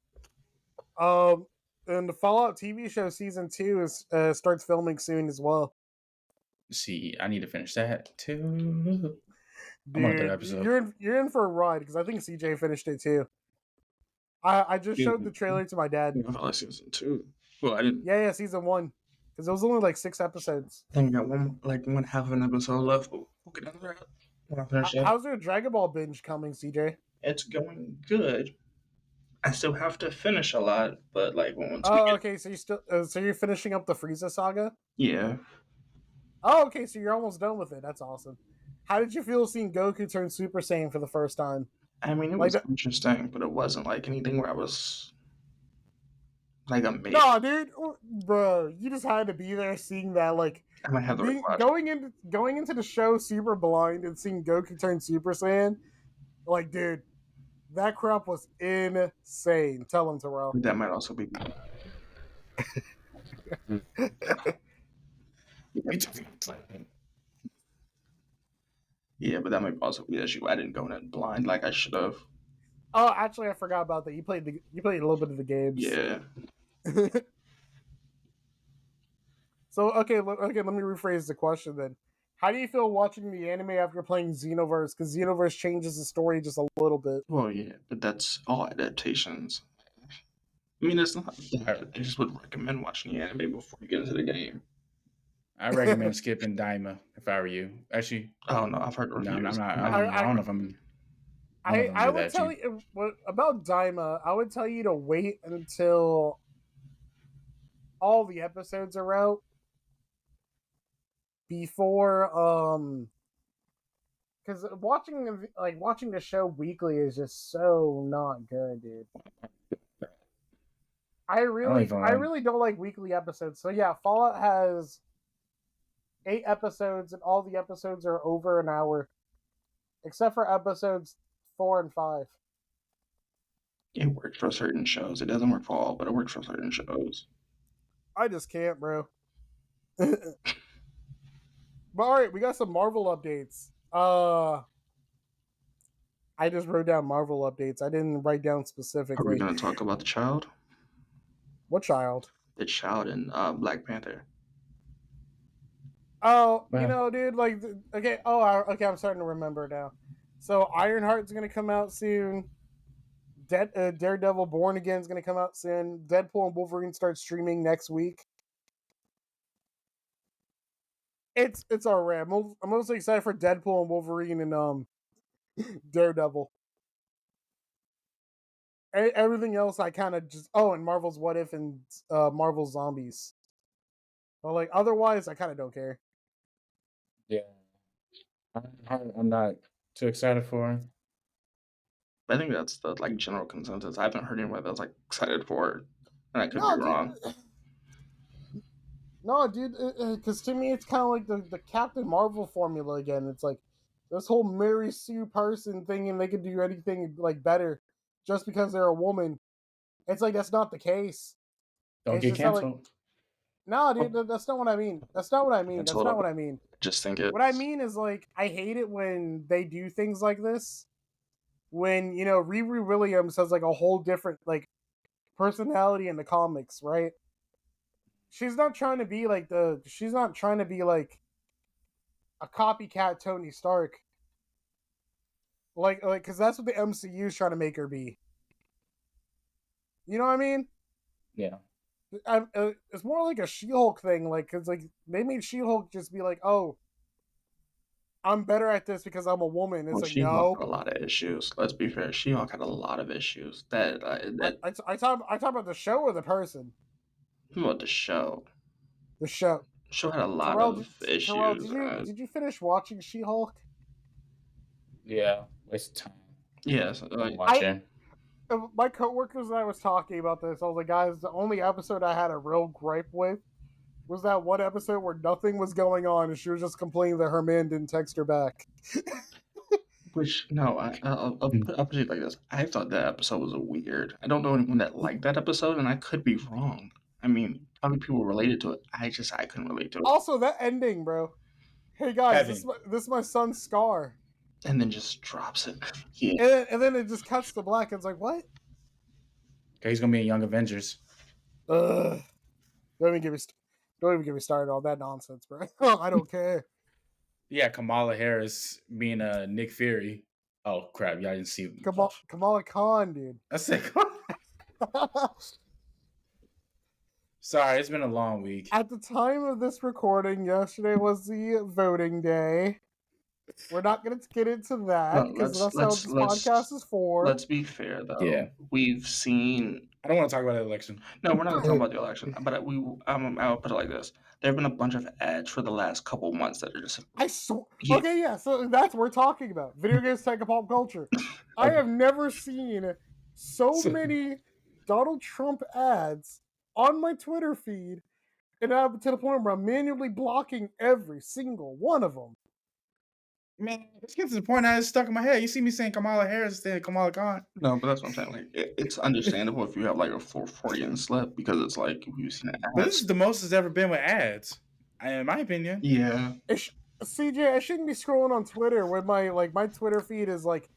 And the Fallout TV show season 2 is starts filming soon as well. See, I need to finish that too. Dude, I'm on the third episode. You're in for a ride because I think CJ finished it too. I just showed the trailer to my dad. I thought season 2. Well, I didn't. Yeah, season 1, because it was only like 6 episodes. I think I got one half of an episode left. We'll get into that when I finish it. How's your Dragon Ball binge coming, CJ? It's going good. I still have to finish a lot, but like once. Okay. So you still so you're finishing up the Frieza saga? Yeah. Oh, okay. So you're almost done with it. That's awesome. How did you feel seeing Goku turn Super Saiyan for the first time? I mean, it was interesting, but it wasn't like anything where I was like amazed. No, dude, bro, you just had to be there, seeing that. Like, I might have the going into the show super blind and seeing Goku turn Super Saiyan. Like, dude, that crap was insane. Tell him, Terrell. That might also be. Yeah, but that might also be the issue. I didn't go in it blind like I should have. Oh, actually, I forgot about that. You played a little bit of the games. Yeah. So okay, let me rephrase the question then. How do you feel watching the anime after playing Xenoverse? Because Xenoverse changes the story just a little bit. Well, yeah, but that's all adaptations. I mean, it's not bad. I just would recommend watching the anime before you get into the game. I recommend skipping Daima if I were you. Actually, oh no, I've heard reviews. No, I'm not. I don't know if I'm. I would tell you about Daima. I would tell you to wait until all the episodes are out before because watching the show weekly is just so not good, dude. I really don't like weekly episodes. So yeah, Fallout has 8 episodes, and all the episodes are over an hour, except for episodes 4 and 5. It works for certain shows. It doesn't work for all, but it works for certain shows. I just can't, bro. But alright, we got some Marvel updates. I just wrote down Marvel updates. I didn't write down specifically. Are we going to talk about the child? What child? The child in Black Panther. Oh, you know, dude, like, okay, I'm starting to remember now. So, Ironheart's gonna come out soon. Daredevil Born Again is gonna come out soon. Deadpool and Wolverine start streaming next week. It's alright. I'm mostly excited for Deadpool and Wolverine and Daredevil. Everything else I kind of just and Marvel's What If and Marvel's Zombies. But like otherwise, I kind of don't care. Yeah, I'm not too excited for it. I think that's the like general consensus. I haven't heard anyone that's like excited for it, and I could be wrong. No, dude, because to me it's kind of like the Captain Marvel formula again. It's like this whole Mary Sue person thinking they could do anything like better just because they're a woman. It's like that's not the case. Don't get canceled. No, dude, that's not what I mean. That's not what I mean. Just think it. What I mean is, like, I hate it when they do things like this. When, you know, Riri Williams has, like, a whole different, like, personality in the comics, right? She's not trying to be, like, a copycat Tony Stark. like, because that's what the MCU is trying to make her be. You know what I mean? Yeah. It's more like a She-Hulk thing, like, because like they made She-Hulk just be like, oh, I'm better at this because I'm a woman. It's Well, like, She-Hulk no. had a lot of issues. Let's be fair. She-Hulk had a lot of issues. That I talk about the show or the person. about the show. The show. The show had a lot of Terrell, issues. did you finish watching She-Hulk? Yeah. Waste of time. Yes, Watching. My coworkers and I was talking about this. I was like, guys, the only episode I had a real gripe with was that one episode where nothing was going on and she was just complaining that her man didn't text her back. which no, I'll put it like this. I thought that episode was weird. I don't know anyone that liked that episode, and I could be wrong. I mean, probably people related to it. I couldn't relate to it. Also, that ending, bro. Hey guys, Heavy. this is my son's Scar. And then just drops it. Yeah. And then it just cuts to black and it's like, what? Okay, he's gonna be in Young Avengers. Ugh. Don't even get me started on that nonsense, bro. I don't care. Yeah, Kamala Harris being Nick Fury. Oh crap! Y'all didn't see. Kamala Khan, dude. I said. Sorry, it's been a long week. At the time of this recording, yesterday was the voting day. We're not going to get into that because that's what this podcast is for. Let's be fair, though. Yeah. We've seen. I don't want to talk about the election. No, we're not going to talk about the election. But I'll put it like this: there have been a bunch of ads for the last couple months that are just. Okay, yeah. So that's what we're talking about: video games, tech, and pop culture. I have never seen so many Donald Trump ads on my Twitter feed, and to the point where I'm manually blocking every single one of them. Man, let's get to the point that it's stuck in my head. You see me saying Kamala Harris instead of Kamala Khan. No, but that's what I'm saying. Like, it's understandable if you have like a 440 slip because it's like we've seen ads. But this is the most it's ever been with ads, in my opinion. Yeah. CJ, I shouldn't be scrolling on Twitter when my Twitter feed is like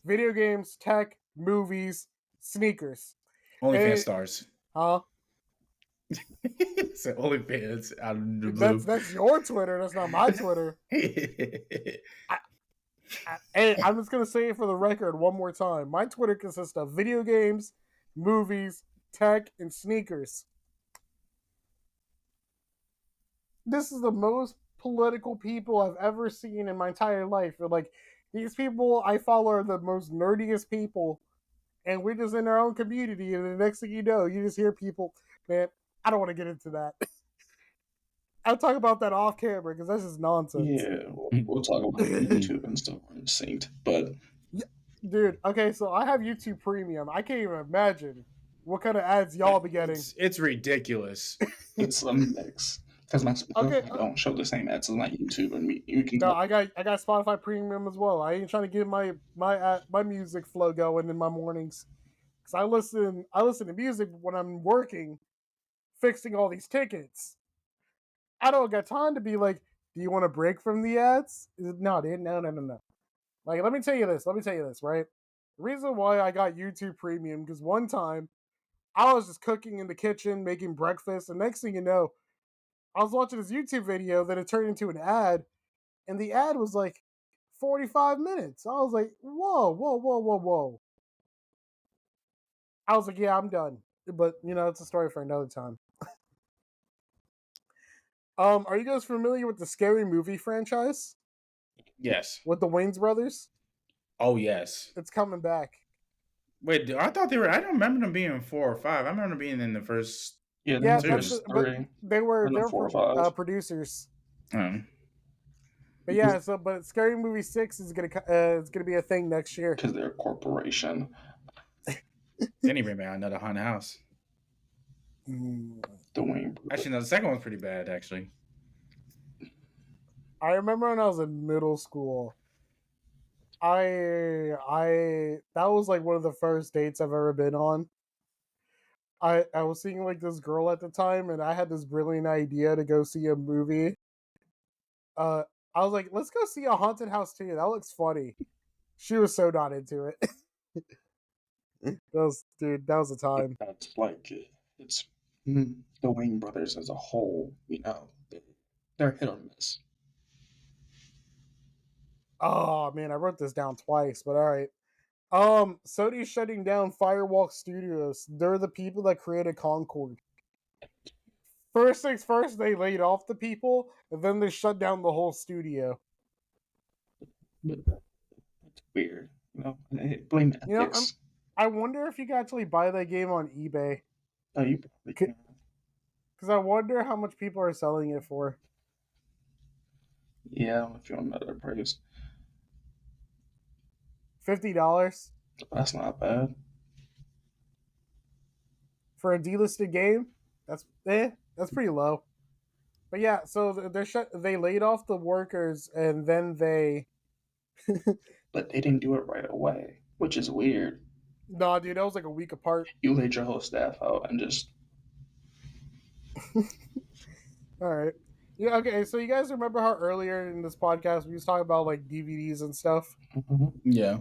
video games, tech, movies, sneakers. OnlyFans stars. Huh? So OnlyFans out of the blue. That's your Twitter. That's not my Twitter. Hey, I'm just gonna say it for the record one more time. My Twitter consists of video games, movies, tech, and sneakers. This is the most political people I've ever seen in my entire life. Like, these people I follow are the most nerdiest people, and we're just in our own community. And the next thing you know, you just hear people, man. I don't want to get into that. I'll talk about that off camera because that's just nonsense. Yeah, we'll talk about YouTube and stuff on Synced, but dude, okay, so I have YouTube Premium. I can't even imagine what kind of ads y'all be getting. It's ridiculous. It's a mix because my Spotify don't show the same ads as my YouTube, and you can. No, I got Spotify Premium as well. I ain't trying to get my music flow going in my mornings because I listen to music when I'm working. Fixing all these tickets. I don't got time to be like, do you want to break from the ads? No, dude, no. Like, let me tell you this, right? The reason why I got YouTube Premium, because one time, I was just cooking in the kitchen, making breakfast, and next thing you know, I was watching this YouTube video that it turned into an ad, and the ad was like 45 minutes. I was like, whoa. I was like, yeah, I'm done. But, it's a story for another time. Are you guys familiar with the Scary Movie franchise? Yes. With the Wayans brothers? Oh, yes. It's coming back. Wait, I thought they were. I don't remember them being in 4 or 5. I remember them being in the first. Yeah, but they were producers. Mm. But yeah, but Scary Movie 6 is gonna be a thing next year because they're a corporation. Then he remade another haunted house. The Wayne. Actually, no, the second one's pretty bad. Actually, I remember when I was in middle school. That was like one of the first dates I've ever been on. I was seeing like this girl at the time, and I had this brilliant idea to go see a movie. I was like, let's go see a haunted house too. That looks funny. She was so not into it. That was a time. That's like it's the Wayne brothers as a whole. They're hit or miss. Oh man, I wrote this down twice, but all right. Sony's shutting down Firewalk Studios. They're the people that created Concord. First things first, they laid off the people, and then they shut down the whole studio. But it's weird. Blame ethics. I wonder if you can actually buy that game on eBay. Oh, you probably can. Because I wonder how much people are selling it for. Yeah, if you want another price. $50 That's not bad. for a delisted game. That's pretty low. But yeah, so they laid off the workers and then they. But they didn't do it right away, which is weird. Nah, dude, that was like a week apart. You laid your whole staff out and just. All right. Yeah. Okay. So you guys remember how earlier in this podcast we was talking about like DVDs and stuff? Mm-hmm. Yeah.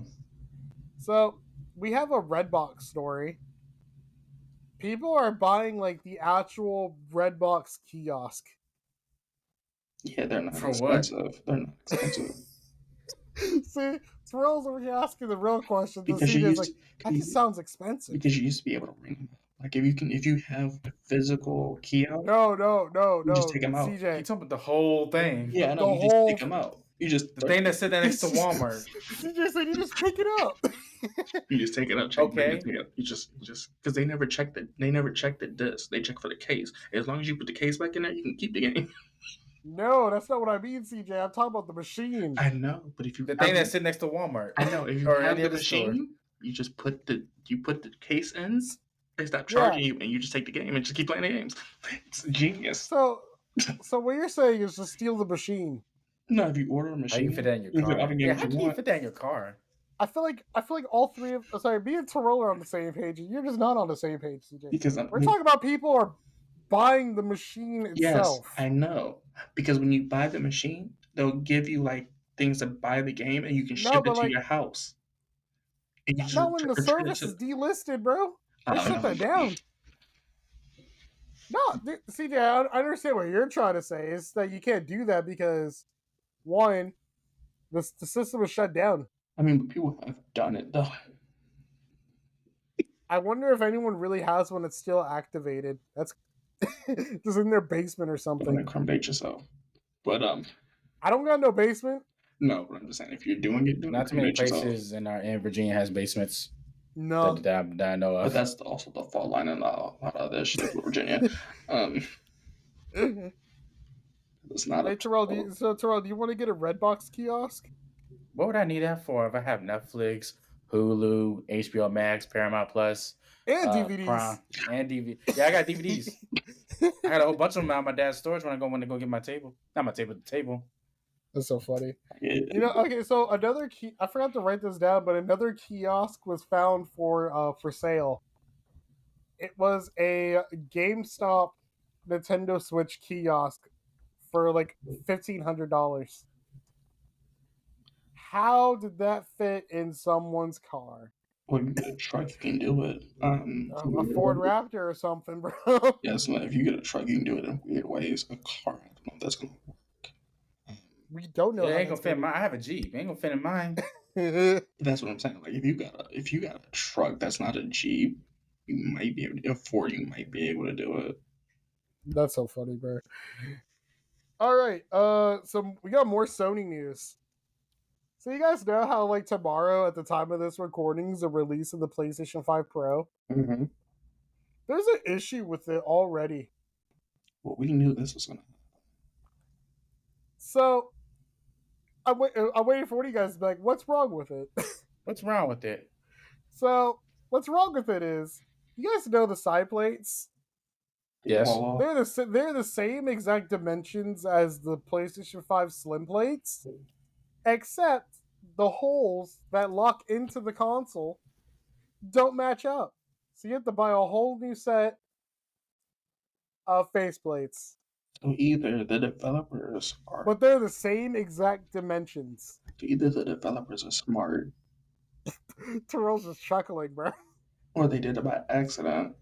So we have a Redbox story. People are buying like the actual Redbox kiosk. Yeah, they're not For what? expensive. They're not expensive. See, Terrell's over here asking the real question. Because That just sounds expensive. Because you used to be able to ring them. Like if you have a physical kiosk. No. You just take them out. CJ. You talking about the whole thing? Yeah, no, you just take them out. You just the thing that said that next to Walmart. CJ said you just pick it up. You just take it out. Okay. You just because they never checked the disc. They check for the case. As long as you put the case back in there, you can keep the game. No, that's not what I mean, CJ. I'm talking about the machine. I know, but if you The thing that sit next to Walmart. I know if you have the machine, you just put the case ins. They stop charging you, and you just take the game and just keep playing the games. It's genius. So what you're saying is just steal the machine. No, if you order a machine, how you fit that in your car? Yeah, how can you fit that in your car? I feel like all three of me and Terrell are on the same page, and you're just not on the same page, CJ. Because we're talking about people are buying the machine itself. Yes, I know. Because when you buy the machine, they'll give you like things to buy the game, and you can ship it to your house. Not when the service is delisted, bro. They shut that down. No, CJ, I understand what you're trying to say. Is that you can't do that because, one, the system was shut down. I mean, but people have done it, though. I wonder if anyone really has one that's still activated. That's just in their basement or something. Don't incriminate yourself. But, I don't got no basement. No, but I'm just saying, if you're doing it, not too many places in Virginia has basements. No, that I know of. But that's also the fault line in a lot of this shit with Virginia. It's not. Hey, Terrell, do you want to get a Redbox kiosk? What would I need that for? If I have Netflix, Hulu, HBO Max, Paramount Plus, and DVDs, Prime, and DVD. Yeah, I got DVDs. I got a whole bunch of them out of my dad's storage when I go get my table. Not my table, the table. That's so funny. Okay, so another I forgot to write this down, but another kiosk was found for sale. It was a GameStop Nintendo Switch kiosk for like $1,500. How did that fit in someone's car? Well, you get a truck, you can do it. A Ford Raptor or something, bro. Yes, if you get a truck, you can do it in weird ways. A car, I don't know if that's gonna work. We don't know. It ain't gonna fit in mine. I have a Jeep. It ain't gonna fit in mine. That's what I'm saying. Like if you got a truck that's not a Jeep, you might be able to afford. You might be able to do it. That's so funny, bro. All right. So we got more Sony news. So you guys know how like tomorrow at the time of this recording is the release of the PlayStation 5 Pro? Mm-hmm. There's an issue with it already. Well, we knew this was gonna happen. So I'm waiting for one of you guys to be like, what's wrong with it? What's wrong with it? So what's wrong with it is, you guys know the side plates? Yes. They're the same exact dimensions as the PlayStation 5 Slim plates, except the holes that lock into the console don't match up. So you have to buy a whole new set of faceplates. So either the developers are... But they're the same exact dimensions. Either the developers are smart. Terrell's just chuckling, bro. Or they did it by accident.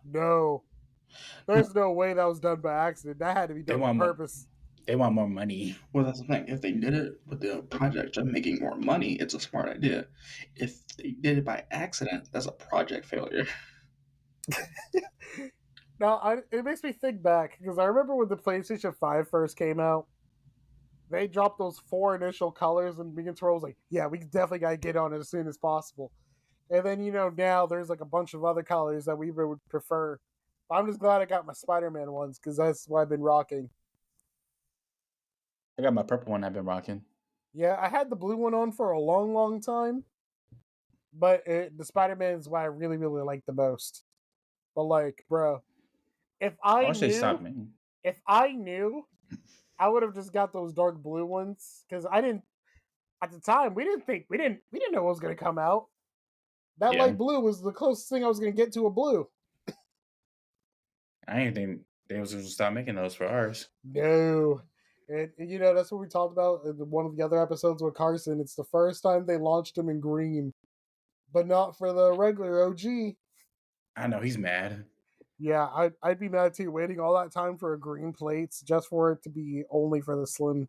No. There's no way that was done by accident. That had to be done on purpose. They want more money. Well, that's the thing. If they did it with the project of making more money, it's a smart idea. If they did it by accident, that's a project failure. Now, it makes me think back because I remember when the PlayStation 5 first came out, they dropped those 4 initial colors, and me and Toro was like, "Yeah, we definitely gotta get on it as soon as possible." And then now there's like a bunch of other colors that we would prefer. I'm just glad I got my Spider-Man ones because that's what I've been rocking. I got my purple one I've been rocking. Yeah, I had the blue one on for a long, long time, but the Spider-Man is what I really, really like the most. But like, bro, if I wish they stopped knew, me. if I knew, I would have just got those dark blue ones because I didn't at the time. We didn't know what was gonna come out. That Yeah. light blue was the closest thing I was gonna get to a blue. I didn't think they was going to stop making those for ours. No. And that's what we talked about in one of the other episodes with Carson. It's the first time they launched him in green, but not for the regular OG. I know he's mad. Yeah, I'd be mad too, waiting all that time for a green plates just for it to be only for the slim.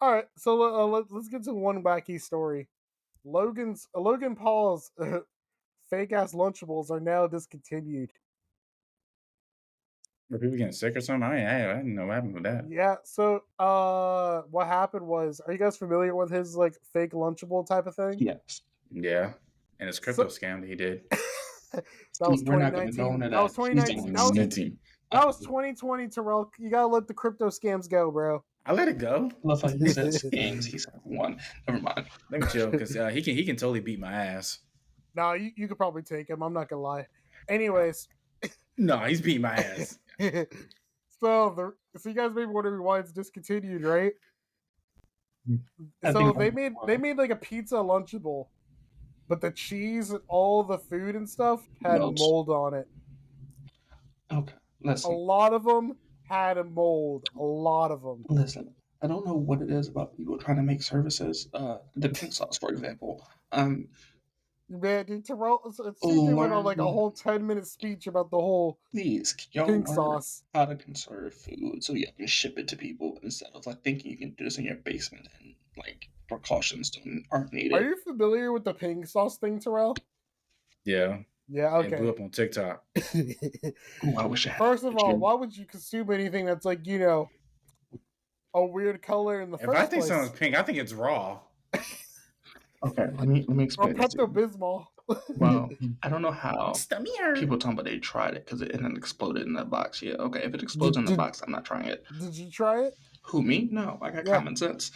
All right, so let's get to one wacky story. Logan Paul's fake ass Lunchables are now discontinued. Were people getting sick or something? I didn't know what happened with that. Yeah, so what happened was, are you guys familiar with his like fake Lunchable type of thing? Yes. Yeah. And it's crypto scam that he did. That was We're not going to go 2019. into That was that. He's 2019. doing That was 2020, Terrell. You gotta let the crypto scams go, bro. I let it go. Love how he said scams. He said one. Never mind. Let me chill because he can totally beat my ass. No, you could probably take him. I'm not gonna lie. Anyways, No, he's beating my ass. so you guys may be wondering why it's discontinued, right? I So think they made like a pizza Lunchable, but the cheese and all the food and stuff had Melts. mold on it. Okay, A listen. lot of them had a mold. A lot of them. Listen, I don't know what it is about people trying to make services. The pink sauce, for example. Man, dude, Terrell, CJ went on like a whole 10-minute speech about the whole Please, can y'all pink learn sauce. how to conserve food so you can ship it to people instead of like thinking you can do this in your basement and like precautions aren't needed. Are you familiar with the pink sauce thing, Terrell? Yeah. Yeah, okay. It blew up on TikTok. Ooh, I wish I had. First of all, why would you consume anything that's like, a weird color in the first place? If I think something's pink, I think it's raw. Okay, let me explain. Or Pepto-Bismol. Well, I don't know how people talking about they tried it because it and then exploded in the box. Yeah, okay. If it explodes in the box, I'm not trying it. Did you try it? Who, me? No, I got common sense.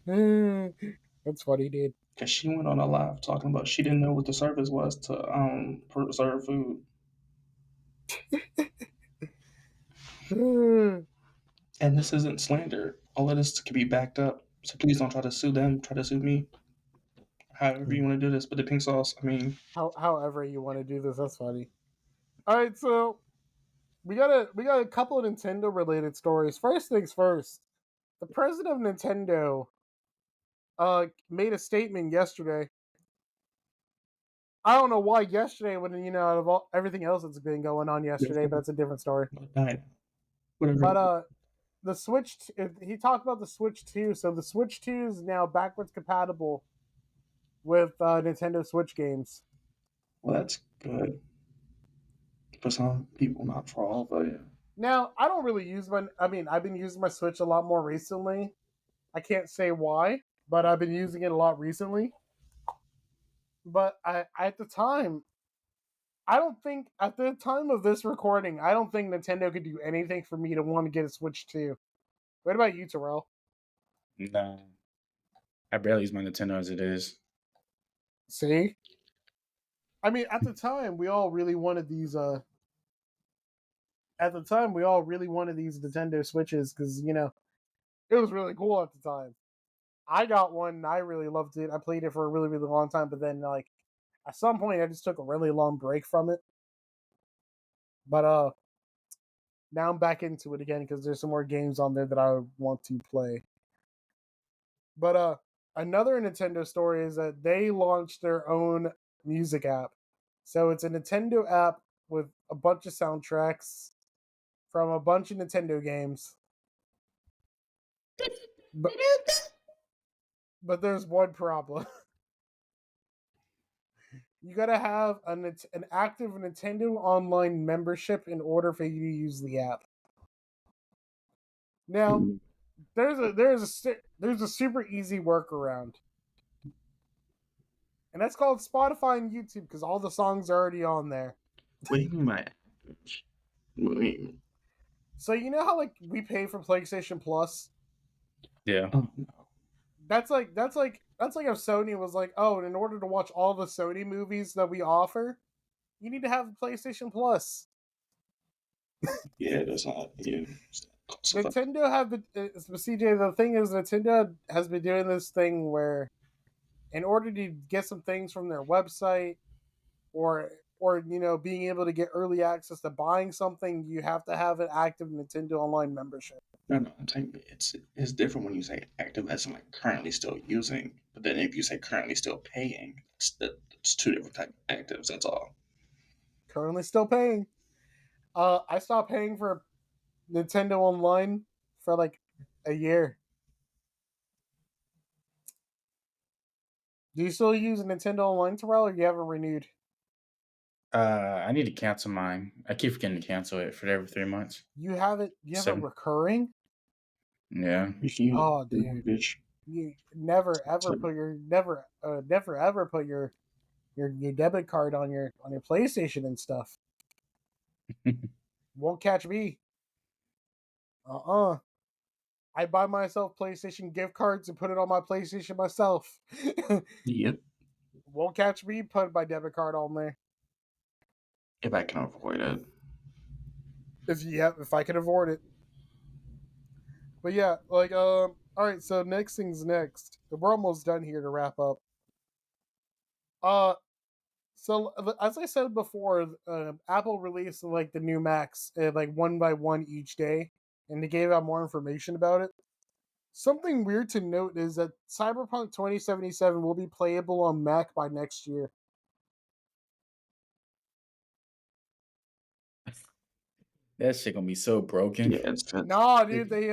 That's funny, dude. Because she went on a live talking about she didn't know what the service was to preserve food. And this isn't slander. All of this can be backed up. So please don't try to sue them. Try to sue me. However you want to do this. But the pink sauce, I mean. However you want to do this, that's funny. All right, so we got a couple of Nintendo related stories. First things first, the president of Nintendo made a statement yesterday. I don't know why yesterday, when out of everything else that's been going on yesterday, but that's a different story. But the Switch, he talked about the Switch 2. So the Switch 2 is now backwards compatible with Nintendo Switch games. Well, that's good for some people, not for all, but yeah. Now, I don't really I've been using my Switch a lot more recently. I can't say why, but I've been using it a lot recently. But at the time of this recording, I don't think Nintendo could do anything for me to want to get a Switch 2. What about you, Terrell? No. I barely use my Nintendo as it is. See? I mean, at the time, we all really wanted these Nintendo Switches because, it was really cool at the time. I got one and I really loved it. I played it for a really, really long time, but then at some point I just took a really long break from it. But now I'm back into it again because there's some more games on there that I want to play. But another Nintendo story is that they launched their own music app. So it's a Nintendo app with a bunch of soundtracks from a bunch of Nintendo games. But there's one problem. You gotta have an active Nintendo Online membership in order for you to use the app. Now, there's a super easy workaround, and that's called Spotify and YouTube because all the songs are already on there. What do you mean by active? So you know how like we pay for PlayStation Plus? Yeah. Oh no. That's like if Sony was like, oh, and in order to watch all the Sony movies that we offer, you need to have PlayStation Plus. Yeah, that's not. Yeah. Nintendo have been, CJ. The thing is, Nintendo has been doing this thing where, in order to get some things from their website, or being able to get early access to buying something, you have to have an active Nintendo Online membership. No, I'm saying it's different when you say active as in like currently still using, but then if you say currently still paying, it's two different type of actives. That's all. Currently still paying. I stopped paying for Nintendo Online for like a year. Do you still use Nintendo Online, Terrell, or you haven't renewed? I need to cancel mine. I keep forgetting to cancel it for every 3 months. You have it recurring? Yeah. Oh, dude. Bitch. You never ever put your your debit card on your PlayStation and stuff. Won't catch me. I buy myself PlayStation gift cards and put it on my PlayStation myself. Yep. Won't catch me putting my debit card on there. If I can avoid it. If I can avoid it. But yeah, like all right, so next thing's next. We're almost done here to wrap up. So as I said before, Apple released like the new Macs like one by one each day, and they gave out more information about it. Something weird to note is that Cyberpunk 2077 will be playable on Mac by next year. That shit gonna be so broken. Yeah, it's Nah, dude, they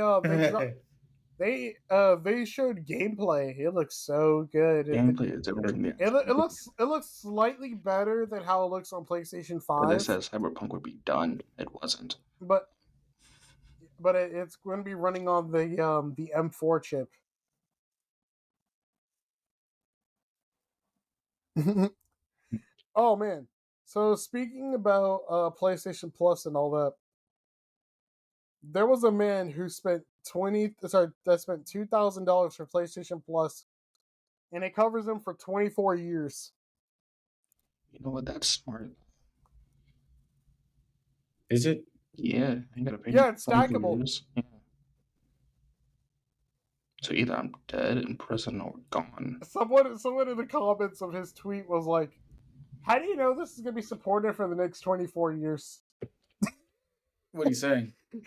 showed gameplay. It looks so good. gameplay is everything. It looks slightly better than how it looks on PlayStation 5. But they said Cyberpunk would be done. It wasn't. But it's going to be running on the M4 chip. Oh man! So speaking about PlayStation Plus and all that, there was a man who spent $2,000 for PlayStation Plus, and it covers him for 24 years. You know what? That's smart. Is it? Yeah, you gotta pay. Yeah, it's stackable. Yeah. So either I'm dead in prison or gone. Someone in the comments of his tweet was like, "How do you know this is gonna be supported for the next 24 years?" What are you saying? He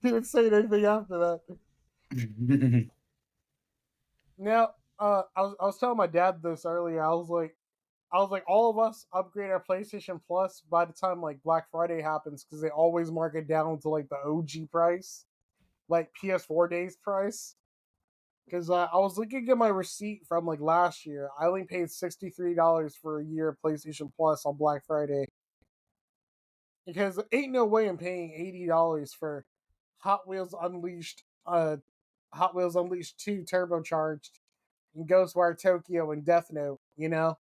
didn't say anything after that. Now, I was telling my dad this earlier. I was like, all of us upgrade our PlayStation Plus by the time like Black Friday happens because they always mark it down to like the OG price, like PS4 days price. Because I was looking at my receipt from like last year. I only paid $63 for a year of PlayStation Plus on Black Friday. Because ain't no way I'm paying $80 for Hot Wheels Unleashed 2 turbocharged and Ghostwire Tokyo and Death Note, you know?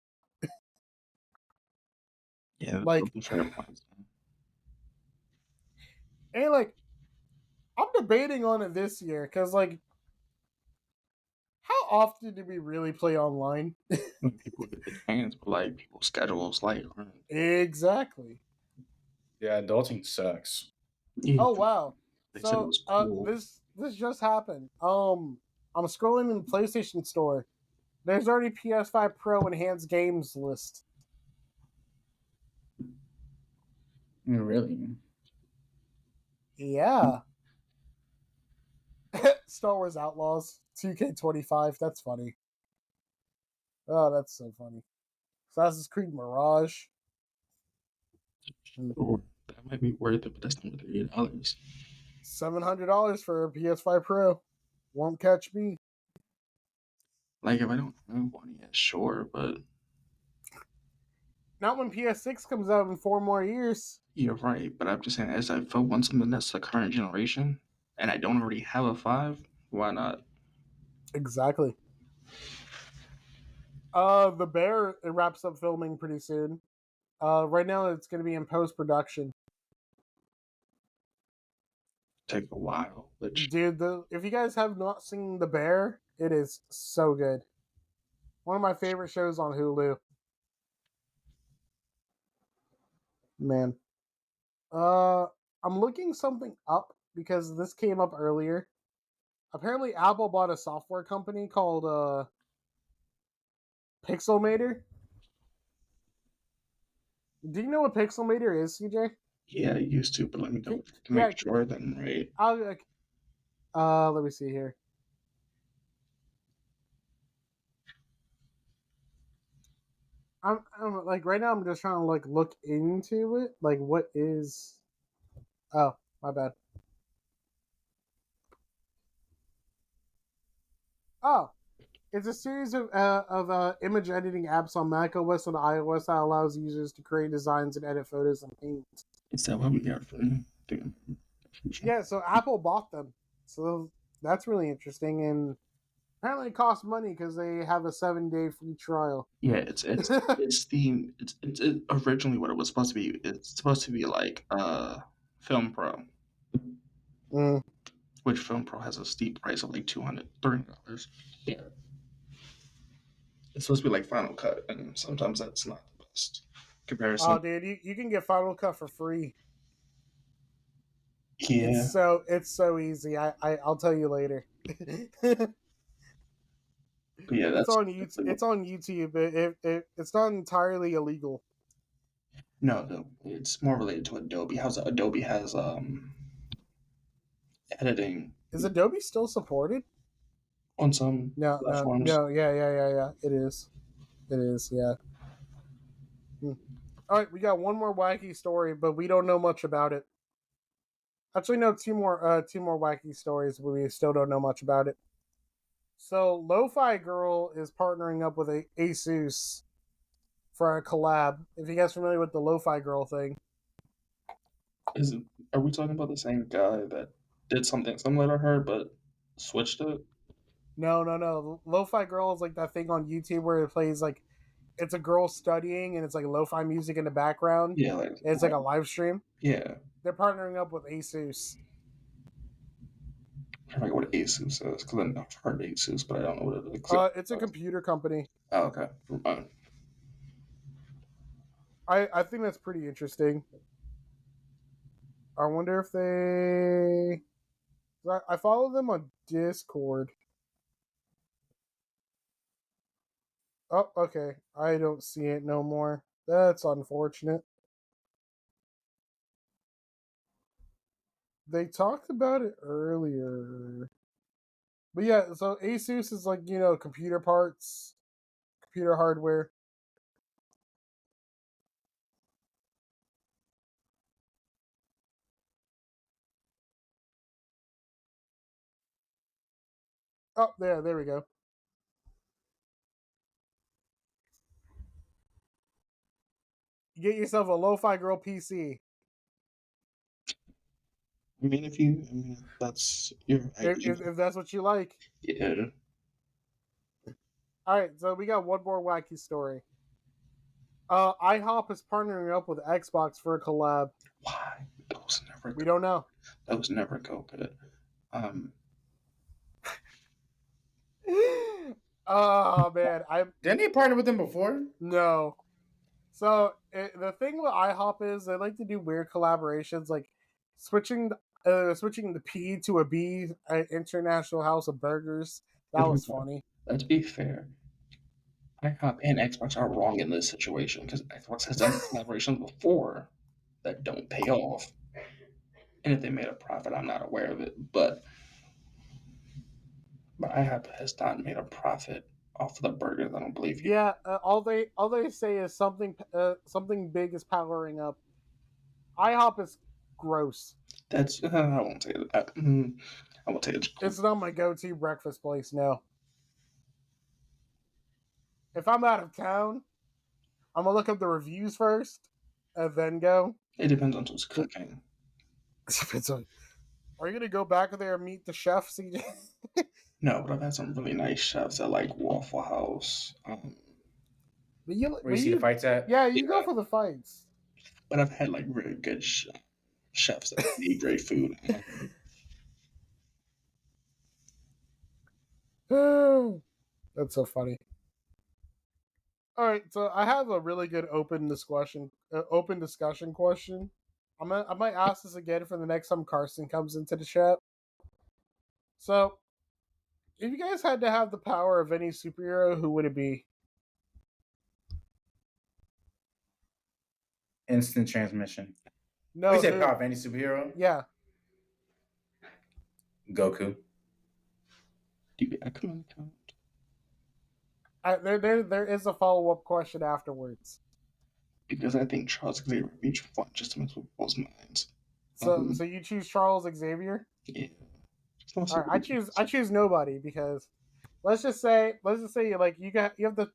Yeah, like, and like, I'm debating on it this year because, like, how often do we really play online? People get the chance, but like people's schedules, like exactly. Yeah, adulting sucks. Yeah, Oh wow! they said it was cool. This just happened. I'm scrolling in the PlayStation Store. There's already PS5 Pro enhanced games list. Really? Yeah. Star Wars Outlaws 2K25. That's funny. Oh, that's so funny. Assassin's Creed Mirage. Or that might be worth it, but that's not $38. $700 for a PS5 Pro. Won't catch me. Like, if I don't have one yet, sure, but Not when PS6 comes out in 4 more years. you're right. But I'm just saying, as if I want something that's the current generation, and I don't already have a 5, why not? Exactly. The Bear, it wraps up filming pretty soon. Right now it's going to be in post-production. Take a while, which Dude, if you guys have not seen The Bear, it is so good. One of my favorite shows on Hulu. Man. I'm looking something up because this came up earlier. Apparently Apple bought a software company called Pixelmator. Do you know what Pixelmator is, CJ? yeah, I used to, but let me go to Yeah, make sure then, right? Let me see here. I'm like right now I'm just trying to like look into it. Like what is Oh, my bad. Oh, it's a series of image editing apps on macOS and iOS that allows users to create designs and edit photos and paint. Is that what we got from Yeah, so Apple bought them. So that's really interesting, and apparently it costs money because they have a 7-day free trial. Yeah, it's originally what it was supposed to be. It's supposed to be like Film Pro, which Film Pro has a steep price of like $230. Yeah, it's supposed to be like Final Cut, and sometimes that's not the best comparison. Oh, dude, you can get Final Cut for free. Yeah, It's so easy. I'll tell you later. but yeah, that's it's on YouTube. It's on YouTube. It's not entirely illegal. no, it's more related to Adobe. How's Adobe has editing Is Adobe still supported? on some platforms. No, yeah. It is, yeah. All right, we got one more wacky story, but we don't know much about it. Actually, no, two more wacky stories, but we still don't know much about it. So, Lo-Fi Girl is partnering up with Asus for a collab. If you guys are familiar with the Lo-Fi Girl thing, Are we talking about the same guy that did something similar to her but switched it? No. Lo-Fi Girl is like that thing on YouTube where it plays like it's a girl studying and it's like lo-fi music in the background. Yeah, it's like a live stream. Yeah, they're partnering up with Asus. I forget what Asus is because I've heard Asus, but I don't know what it is. It's a computer company. Oh, okay. I think that's pretty interesting. I wonder if they. I follow them on Discord. Oh, okay. I don't see it no more. That's unfortunate. They talked about it earlier. But yeah, so Asus is like, computer parts, computer hardware. Oh, there we go. You get yourself a Lo-Fi Girl PC. I mean, that's your idea. If that's what you like. Yeah. All right, so we got one more wacky story. IHOP is partnering up with Xbox for a collab. Why? Those never. We don't know. Those never go good. Oh man, didn't he partner with them before? No. So the thing with IHOP is they like to do weird collaborations, like switching the P to a B at International House of Burgers. That was funny. Let's be fair. IHOP and Xbox are wrong in this situation because Xbox has done collaborations before that don't pay off. And if they made a profit, I'm not aware of it. But IHOP has not made a profit off of the burgers. I don't believe you. Yeah, all they say is something big is powering up. IHOP is gross. That's I won't say that. I won't say it's not my go-to breakfast place. No. If I'm out of town, I'm gonna look up the reviews first, and then go. It depends on who's cooking. Are you gonna go back there and meet the chef, CJ? No, but I've had some really nice chefs at like Waffle House. Where you see the fights at? Yeah, you go for the fights. But I've had like really good chefs that eat great food. That's so funny. All right, so I have a really good open discussion question. I might ask this again for the next time Carson comes into the chat. So, if you guys had to have the power of any superhero, who would it be? Instant transmission. No, you said power of any superhero? Yeah. Goku. There is a follow-up question afterwards. Because I think Charles Xavier would be fun just to mess with people's minds. So you choose Charles Xavier? Yeah. All right, I choose nobody because let's just say like you have the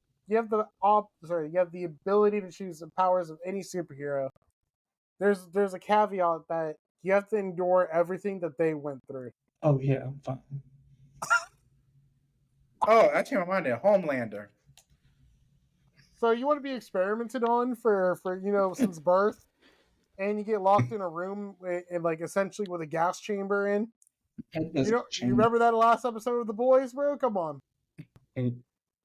ability to choose the powers of any superhero. There's a caveat that you have to endure everything that they went through. Oh yeah, I'm fine. Oh, that came to mind there. Homelander. So you want to be experimented on for since birth, and you get locked in a room and like essentially with a gas chamber in. You remember that last episode of The Boys, bro? Come on.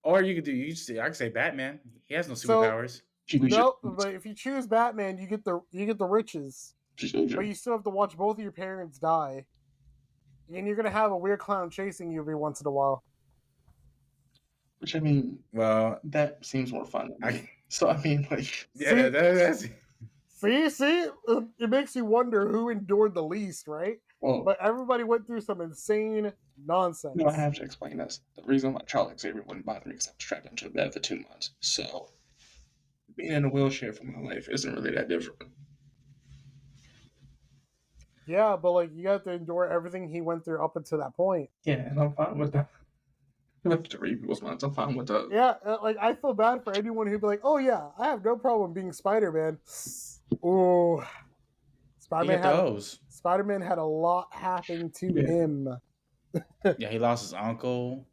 Or I could say Batman. He has no superpowers. No, but if you choose Batman, you get the riches. But you still have to watch both of your parents die. And you're gonna have a weird clown chasing you every once in a while. Which I mean, well, that seems more fun. So I mean, like, yeah, that's. See, it makes you wonder who endured the least, right? Well, but everybody went through some insane nonsense. No, I have to explain this. The reason why Charles Xavier wouldn't bother me because I was strapped into a bed for 2 months. So being in a wheelchair for my life isn't really that different. Yeah, but like you have to endure everything he went through up until that point. Yeah, and I'm fine with that. I have to read people's minds. I'm fine with that. Yeah, like I feel bad for anyone who'd be like, "Oh yeah, I have no problem being Spider-Man." Oh, Spider-Man had a lot happen to him. Yeah, he lost his uncle.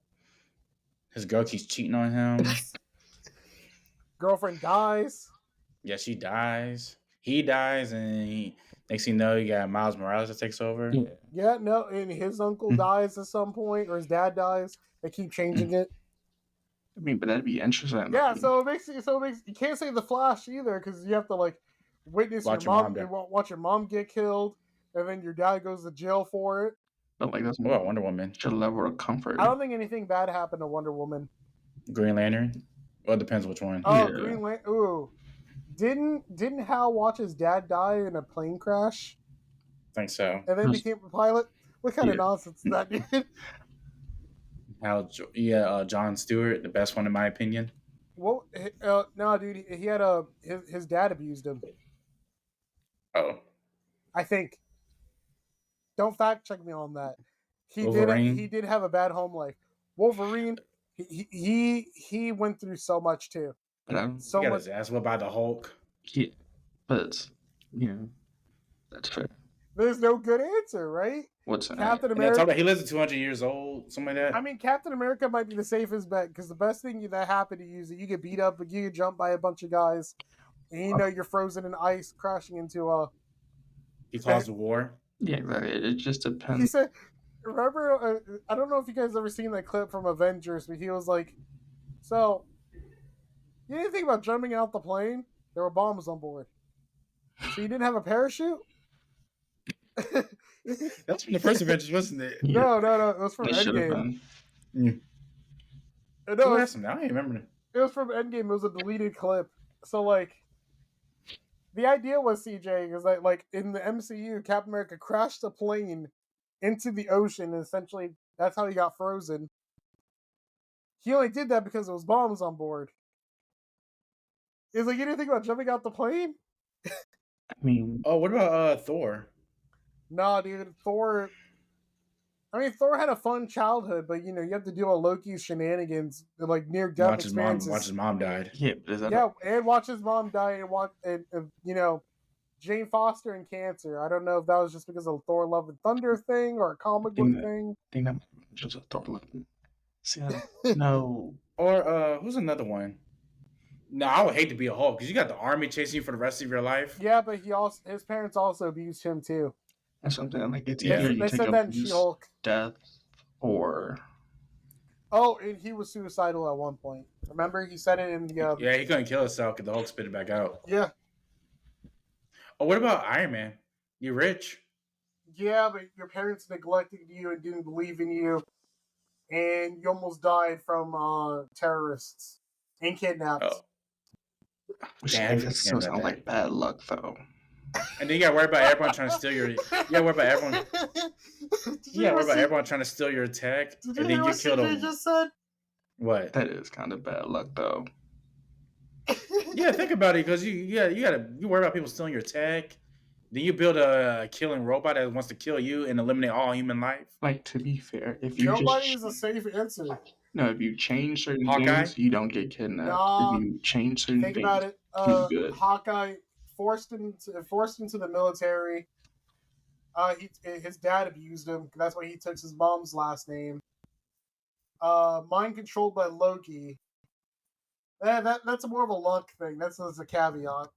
His girl keeps cheating on him. Girlfriend dies. Yeah, she dies. He dies, and next thing you know, you got Miles Morales that takes over. Yeah, no, and his uncle dies at some point, or his dad dies. They keep changing it. I mean, but that'd be interesting. Yeah, so it makes you can't say the Flash either because you have to like witness your mom watch your mom get killed, and then your dad goes to jail for it. But like that's what about Wonder Woman? Such a level of comfort. I don't think anything bad happened to Wonder Woman. Green Lantern. Well, it depends which one. Oh, yeah. Green Lantern. Ooh, didn't Hal watch his dad die in a plane crash? I think so. And then became a pilot. What kind of nonsense is that, dude? John Stewart, the best one in my opinion. Well, no, dude, he had his dad abused him. Oh, I think. Don't fact check me on that. He did have a bad home life. Wolverine, he went through so much too. But he got his ass whipped by the Hulk. Yeah, but that's fair. There's no good answer, right? What's that? Captain America. He lives to 200 years old, something like that. I mean, Captain America might be the safest bet because the best thing that happened to you is that you get beat up, but you get jumped by a bunch of guys, and you're frozen in ice, crashing into a. He caused a war. Yeah, exactly. It just depends. He said, "Remember? I don't know if you guys ever seen that clip from Avengers, but he was like, so you didn't think about jumping out the plane? There were bombs on board, so you didn't have a parachute." That's from the first Avengers, wasn't it? No. It was from Endgame. I don't remember. It was from Endgame. It was a deleted clip. So, like, the idea was, CJ, is that, like, in the MCU, Captain America crashed a plane into the ocean, and essentially that's how he got frozen. He only did that because there was bombs on board. He's like, you didn't think about jumping out the plane? I mean, Oh, what about Thor? Nah, dude, Thor. I mean, Thor had a fun childhood, but you know, you have to deal with Loki's shenanigans, like near death Watch experiences. his mom died. yeah, but is that Yeah, and watch his mom die, and you know, Jane Foster and cancer. I don't know if that was just because of Thor: Love and Thunder thing or a comic book thing. I think that might be just a Thor Love. See, I don't know. Or who's another one? No, I would hate to be a Hulk because you got the army chasing you for the rest of your life. Yeah, but his parents also abused him too. That's something like it's Yeah. either you They take said that in abuse, She-Hulk. death, or Oh, and he was suicidal at one point. Remember, he said it in the. Yeah, he couldn't kill himself because the Hulk spit it back out. Yeah, Oh, what about Iron Man? You rich? yeah, but your parents neglected you and didn't believe in you, and you almost died from terrorists and kidnapped. Oh, which damn, I I guess still forgot about sound that. like bad luck though. And then you got to worry about everyone trying to steal your. You got to worry about everyone. You got to worry about everyone trying to steal your tech, Did and you then hear you kill what them. CJ just said? What? That is kind of bad luck though. Yeah, think about it, because you worry about people stealing your tech. Then you build a killing robot that wants to kill you and eliminate all human life. Like, to be fair, if you Nobody just is a safe answer. no, if you change certain Hawkeye? things, you don't get kidnapped. Nah, If you change certain Think things, about it. he's good. Hawkeye forced into the military. His dad abused him. That's why he took his mom's last name. Mind controlled by Loki. That's more of a luck thing. That's a caveat.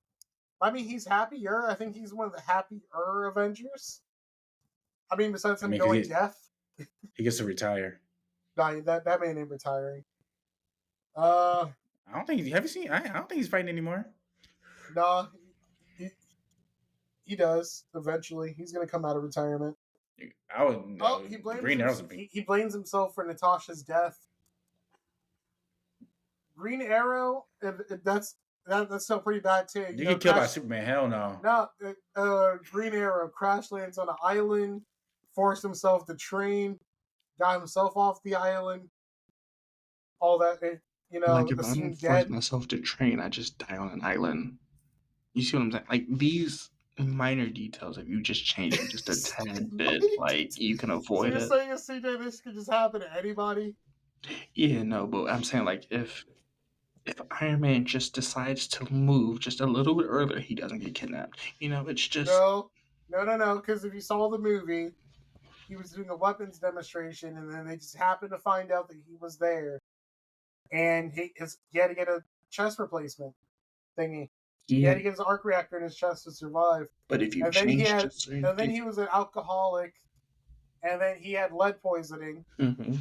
I mean, he's happier. I think he's one of the happier Avengers. I mean, besides him 'cause going deaf, he gets to retire. nah, that man ain't retiring. I don't think. Have you seen? I don't think he's fighting anymore. Nah, he does eventually. He's gonna come out of retirement. I would. Oh, he blames Green Arrow's a he blames himself for Natasha's death. Green Arrow, that's still pretty bad too. You get killed by Superman. Hell no. No, Green Arrow crash lands on an island, forced himself to train, got himself off the island. All that, Like, if I assumed don't force dead. myself to train, I just die on an island. You see what I'm saying? Like, these minor details, if you just change them just a tad bit, like, you can So avoid you're it. saying, CJ, this could just happen to anybody? Yeah, no, but I'm saying, like, if Iron Man just decides to move just a little bit earlier, he doesn't get kidnapped. It's just No. Because if you saw the movie, he was doing a weapons demonstration, and then they just happened to find out that he was there, and he had to get a chest replacement thingy. He had to get his arc reactor in his chest to survive. But if you And then change he had, just certain and then he was an alcoholic, and then he had lead poisoning. Mm-hmm.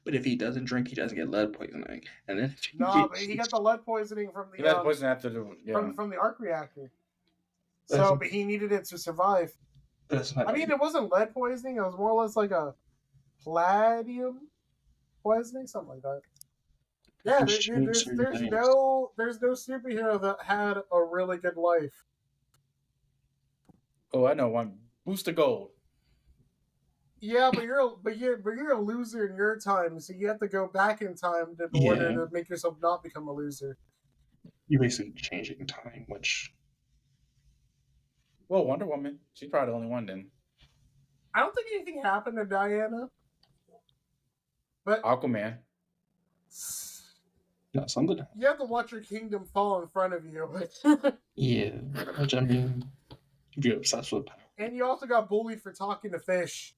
But if he doesn't drink, he doesn't get lead poisoning. And then But he got the lead poisoning from the He got poison after the from the arc reactor. That's- So, but he needed it to survive. That's not. I mean, it wasn't lead poisoning. It was more or less like a palladium poisoning, something like that. Yeah, there's no superhero that had a really good life. Oh, I know one. Booster Gold. Yeah, but you're a loser in your time, so you have to go back in time in order to make yourself not become a loser. You're basically changing time, which. Well, Wonder Woman. She's probably the only one then. I don't think anything happened to Diana. But Aquaman. No, something. You have to watch your kingdom fall in front of you. Yeah, which I mean, if you're obsessed with power. And you also got bullied for talking to fish.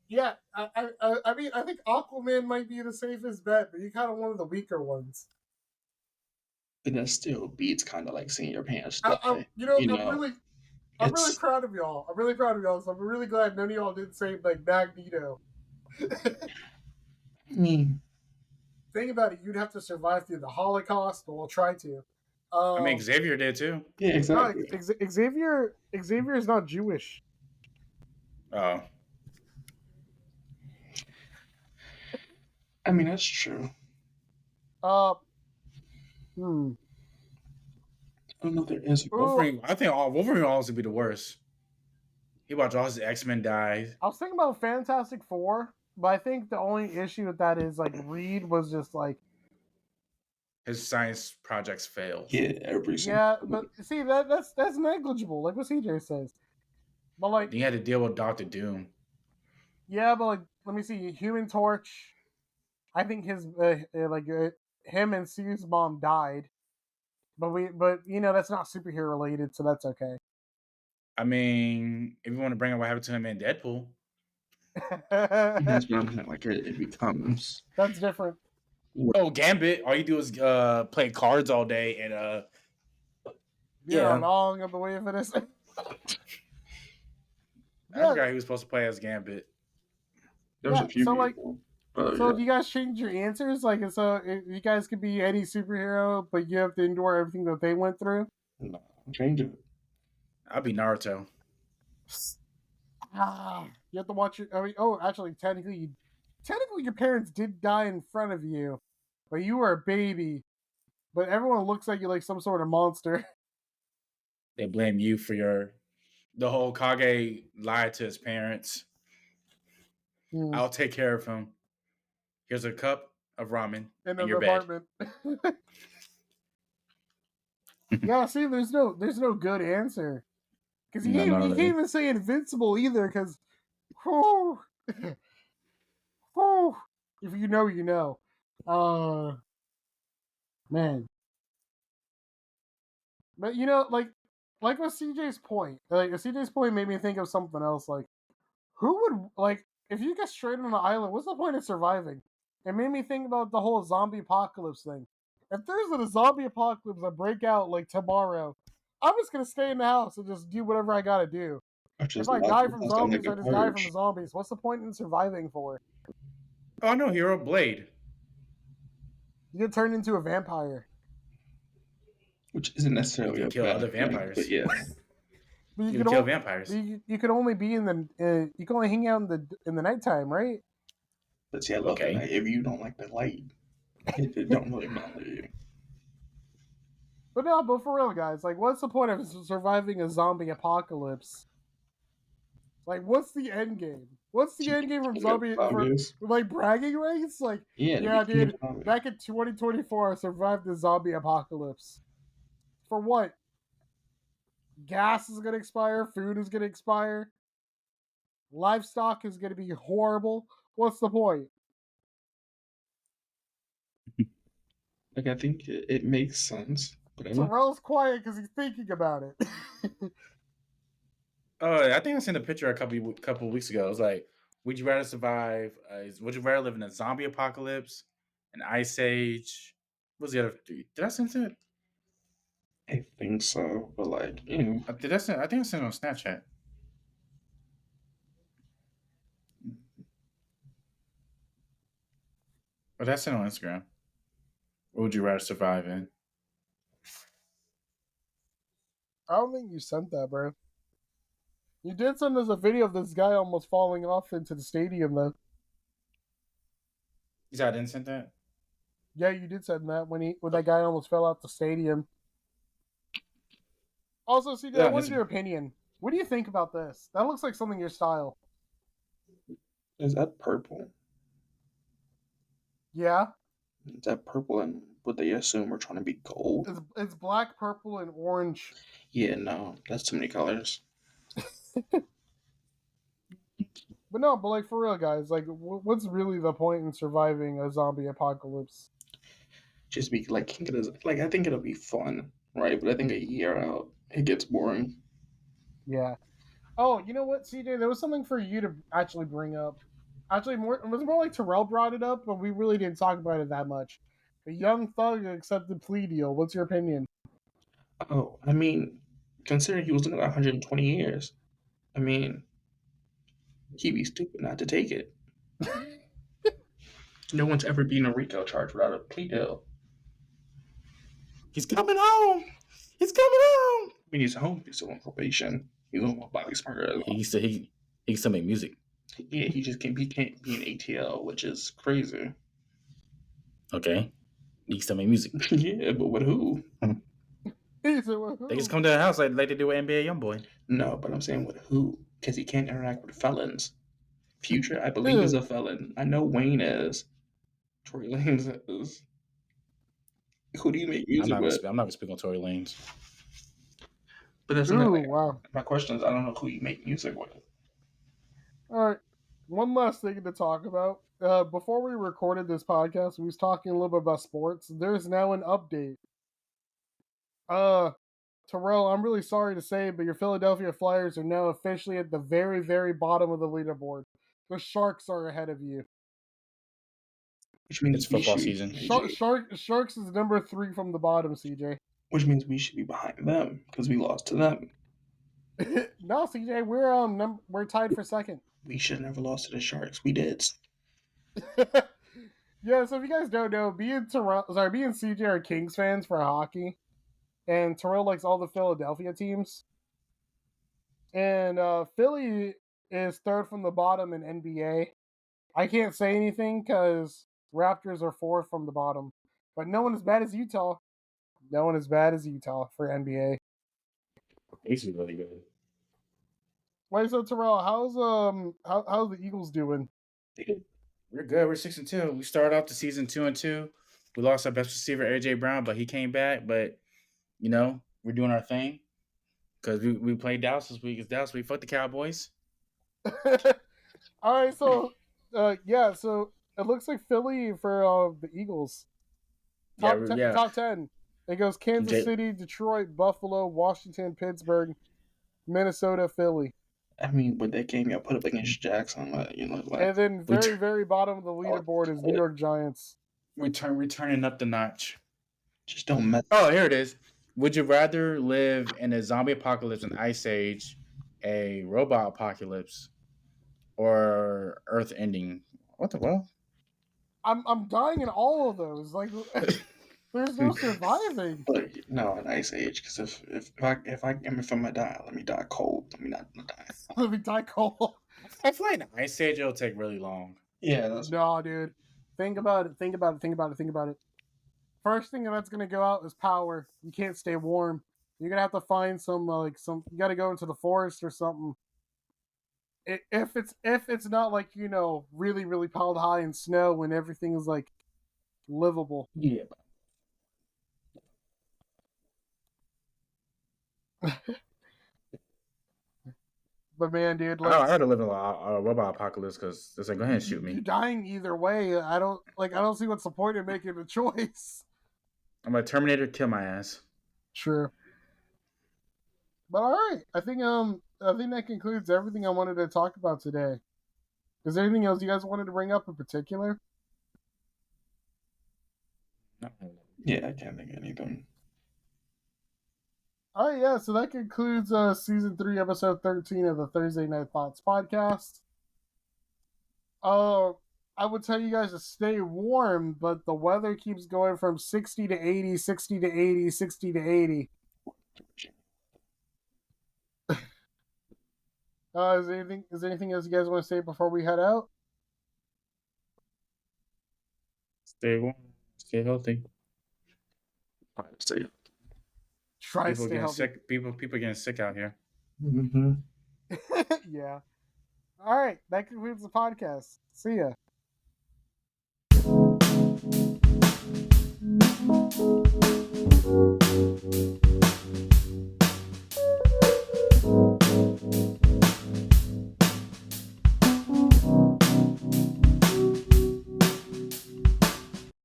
Yeah, I mean, I think Aquaman might be the safest bet, but you're kind of one of the weaker ones. But that still beats kind of like seeing your parents I'm die. really proud of y'all. I'm really proud of y'all. So I'm really glad none of y'all didn't say like Magneto. I mean, Think about it. You'd have to survive through the Holocaust, but we'll try to. I mean, Xavier did too. yeah, exactly. No, Xavier is not Jewish. Oh. I mean, that's true. Hmm. I don't know if there is. Wolverine. I think Wolverine will always be the worst. He watched all his X-Men die. I was thinking about Fantastic Four, but I think the only issue with that is like Reed was just like his science projects failed. Yeah, every single. Yeah, but see that's negligible, like what CJ says. But like, He had to deal with Doctor Doom. yeah, but like, let me see, Human Torch. I think his him and Sue's mom died, but that's not superhero related, so that's okay. I mean, if you want to bring up what happened to him in Deadpool, That's what I'm saying. Like it becomes. That's different. Oh, Gambit! All you do is play cards all day and You're along on the way for this. I forgot he was supposed to play as Gambit. There's a few people. So do you guys change your answers? Like, so if you guys could be any superhero, but you have to endure everything that they went through? No, change it. I'll be Naruto. You have to watch it. I mean, actually, technically, your parents did die in front of you, but you were a baby. But everyone looks at you like some sort of monster. They blame you for the whole Kage lied to his parents. I'll take care of him. Here's a cup of ramen in your apartment. Yeah, see, there's no good answer. Because you can't even say Invincible either, because if you know, you know. Man. But like with CJ's point, CJ's point made me think of something else. Like, who would, like, if you get straight on an island, what's the point of surviving? It made me think about the whole zombie apocalypse thing. If there's a zombie apocalypse that break out like tomorrow, I'm just gonna stay in the house and just do whatever I gotta do. If I die from zombies, I just die from the zombies. What's the point in surviving for? Oh no, Hero Blade. You get turned into a vampire. Which isn't necessarily you can kill other vampires. But yeah. But you can kill vampires. You can only be in the. You can only hang out in the nighttime, right? But see, I love the night. If you don't like the light, it don't really bother you. But for real, guys, like, what's the point of surviving a zombie apocalypse? Like, what's the end game? What's the end game from zombie? Like, bragging rights? Like, yeah, dude, back in 2024, I survived the zombie apocalypse. For what? Gas is gonna expire. Food is gonna expire. Livestock is gonna be horrible. What's the point? Like, I think it makes sense. But Terrell's quiet because he's thinking about it. I think I seen a picture a couple weeks ago. It was like, would you rather survive? Would you rather live in a zombie apocalypse, an ice age? What's the other three? Did I send it? I think so, but like, did I send? I think I sent it on Snapchat. But that's it on Instagram. What would you rather survive in? I don't think you sent that, bro. You did send us a video of this guy almost falling off into the stadium, though. You said I didn't send that? Yeah, you did send that when that guy almost fell out the stadium. Also, CJ, I wanted your opinion. What do you think about this? That looks like something your style. Is that purple? Yeah. Is that purple and what they assume are trying to be gold? It's black, purple, and orange. Yeah, no, that's too many colors. But like, for real, guys, like, what's really the point in surviving a zombie apocalypse? Just be like, I think it'll be fun, right? But I think a year out, it gets boring. Yeah. Oh, you know what, CJ? There was something for you to actually bring up. Actually, it was more like Terrell brought it up, but we really didn't talk about it that much. The Young Thug accepted plea deal. What's your opinion? Oh, I mean, considering he was looking at 120 years, I mean, he'd be stupid not to take it. No one's ever been a RICO charge without a plea deal. He's coming home. He's coming home. I mean, he's home. He's still on probation. He's on body smarter. He can still make music. Yeah, he can't be an ATL, which is crazy. Okay. He can still make music. Yeah, but with who? They just come to the house like they do with NBA YoungBoy. No, but I'm saying with who? Because he can't interact with felons. Future, I believe, is a felon. I know Wayne is. Tory Lanez is. Who do you make I'm music not with? gonna speak on Tory Lanez. But that's Ooh, like, wow. my question is, I don't know who you make music with. All right. One last thing to talk about. Before we recorded this podcast, we was talking a little bit about sports. There's now an update. Terrell, I'm really sorry to say, but your Philadelphia Flyers are now officially at the very, very bottom of the leaderboard. The Sharks are ahead of you. Which means It's we football should be season. behind you. Sharks is number 3 from the bottom, CJ. Which means we should be behind them because we lost to them. No, CJ, we're tied for second. We should have never lost to the Sharks. We did. Yeah, so if you guys don't know, me and CJ are Kings fans for hockey, and Terrell likes all the Philadelphia teams. And Philly is third from the bottom in NBA. I can't say anything because Raptors are fourth from the bottom, but no one as bad as Utah. No one as bad as Utah for NBA. He's really good. Wait, so Terrell, how's the Eagles doing? We're good. We're 6-2. We started off the season 2-2. We lost our best receiver AJ Brown, but he came back. But we're doing our thing because we played Dallas this week. It's Dallas week. Fuck the Cowboys. All right, so so it looks like Philly for the Eagles. Top 10. It goes Kansas City, Detroit, Buffalo, Washington, Pittsburgh, Minnesota, Philly. I mean, with that game y'all put up against Jackson, and then very bottom of the leaderboard is New York Giants. We're turning up the notch. Just don't mess. Oh, here it is. Would you rather live in a zombie apocalypse, an ice age, a robot apocalypse, or Earth ending? What the well? I'm dying in all of those. Like, there's no surviving. No, an ice age. Because if I'm gonna die, let me die cold. Let me not die. Let me die cold. I feel like an ice age will take really long. Yeah. No, dude. Think about it. First thing that's gonna go out is power. You can't stay warm. You're gonna have to find some. You gotta go into the forest or something. If it's not like really really piled high in snow and everything is like livable. Yeah. But man, dude, I had to live in a robot apocalypse because it's like, go ahead and shoot me. You're dying either way. I don't see what's the point in making a choice. I'm a Terminator, kill my ass. Sure. But all right, I think that concludes everything I wanted to talk about today. Is there anything else you guys wanted to bring up in particular? No. Yeah, I can't think of anything. All right, yeah, so that concludes Season 3, Episode 13 of the Thursday Night Thoughts podcast. I would tell you guys to stay warm, but the weather keeps going from 60 to 80, 60 to 80, 60 to 80. Is there anything else you guys want to say before we head out? Stay warm. Stay healthy. Try to stay healthy. Sick. People getting sick out here. Mm-hmm. Yeah. All right, that concludes the podcast. See ya.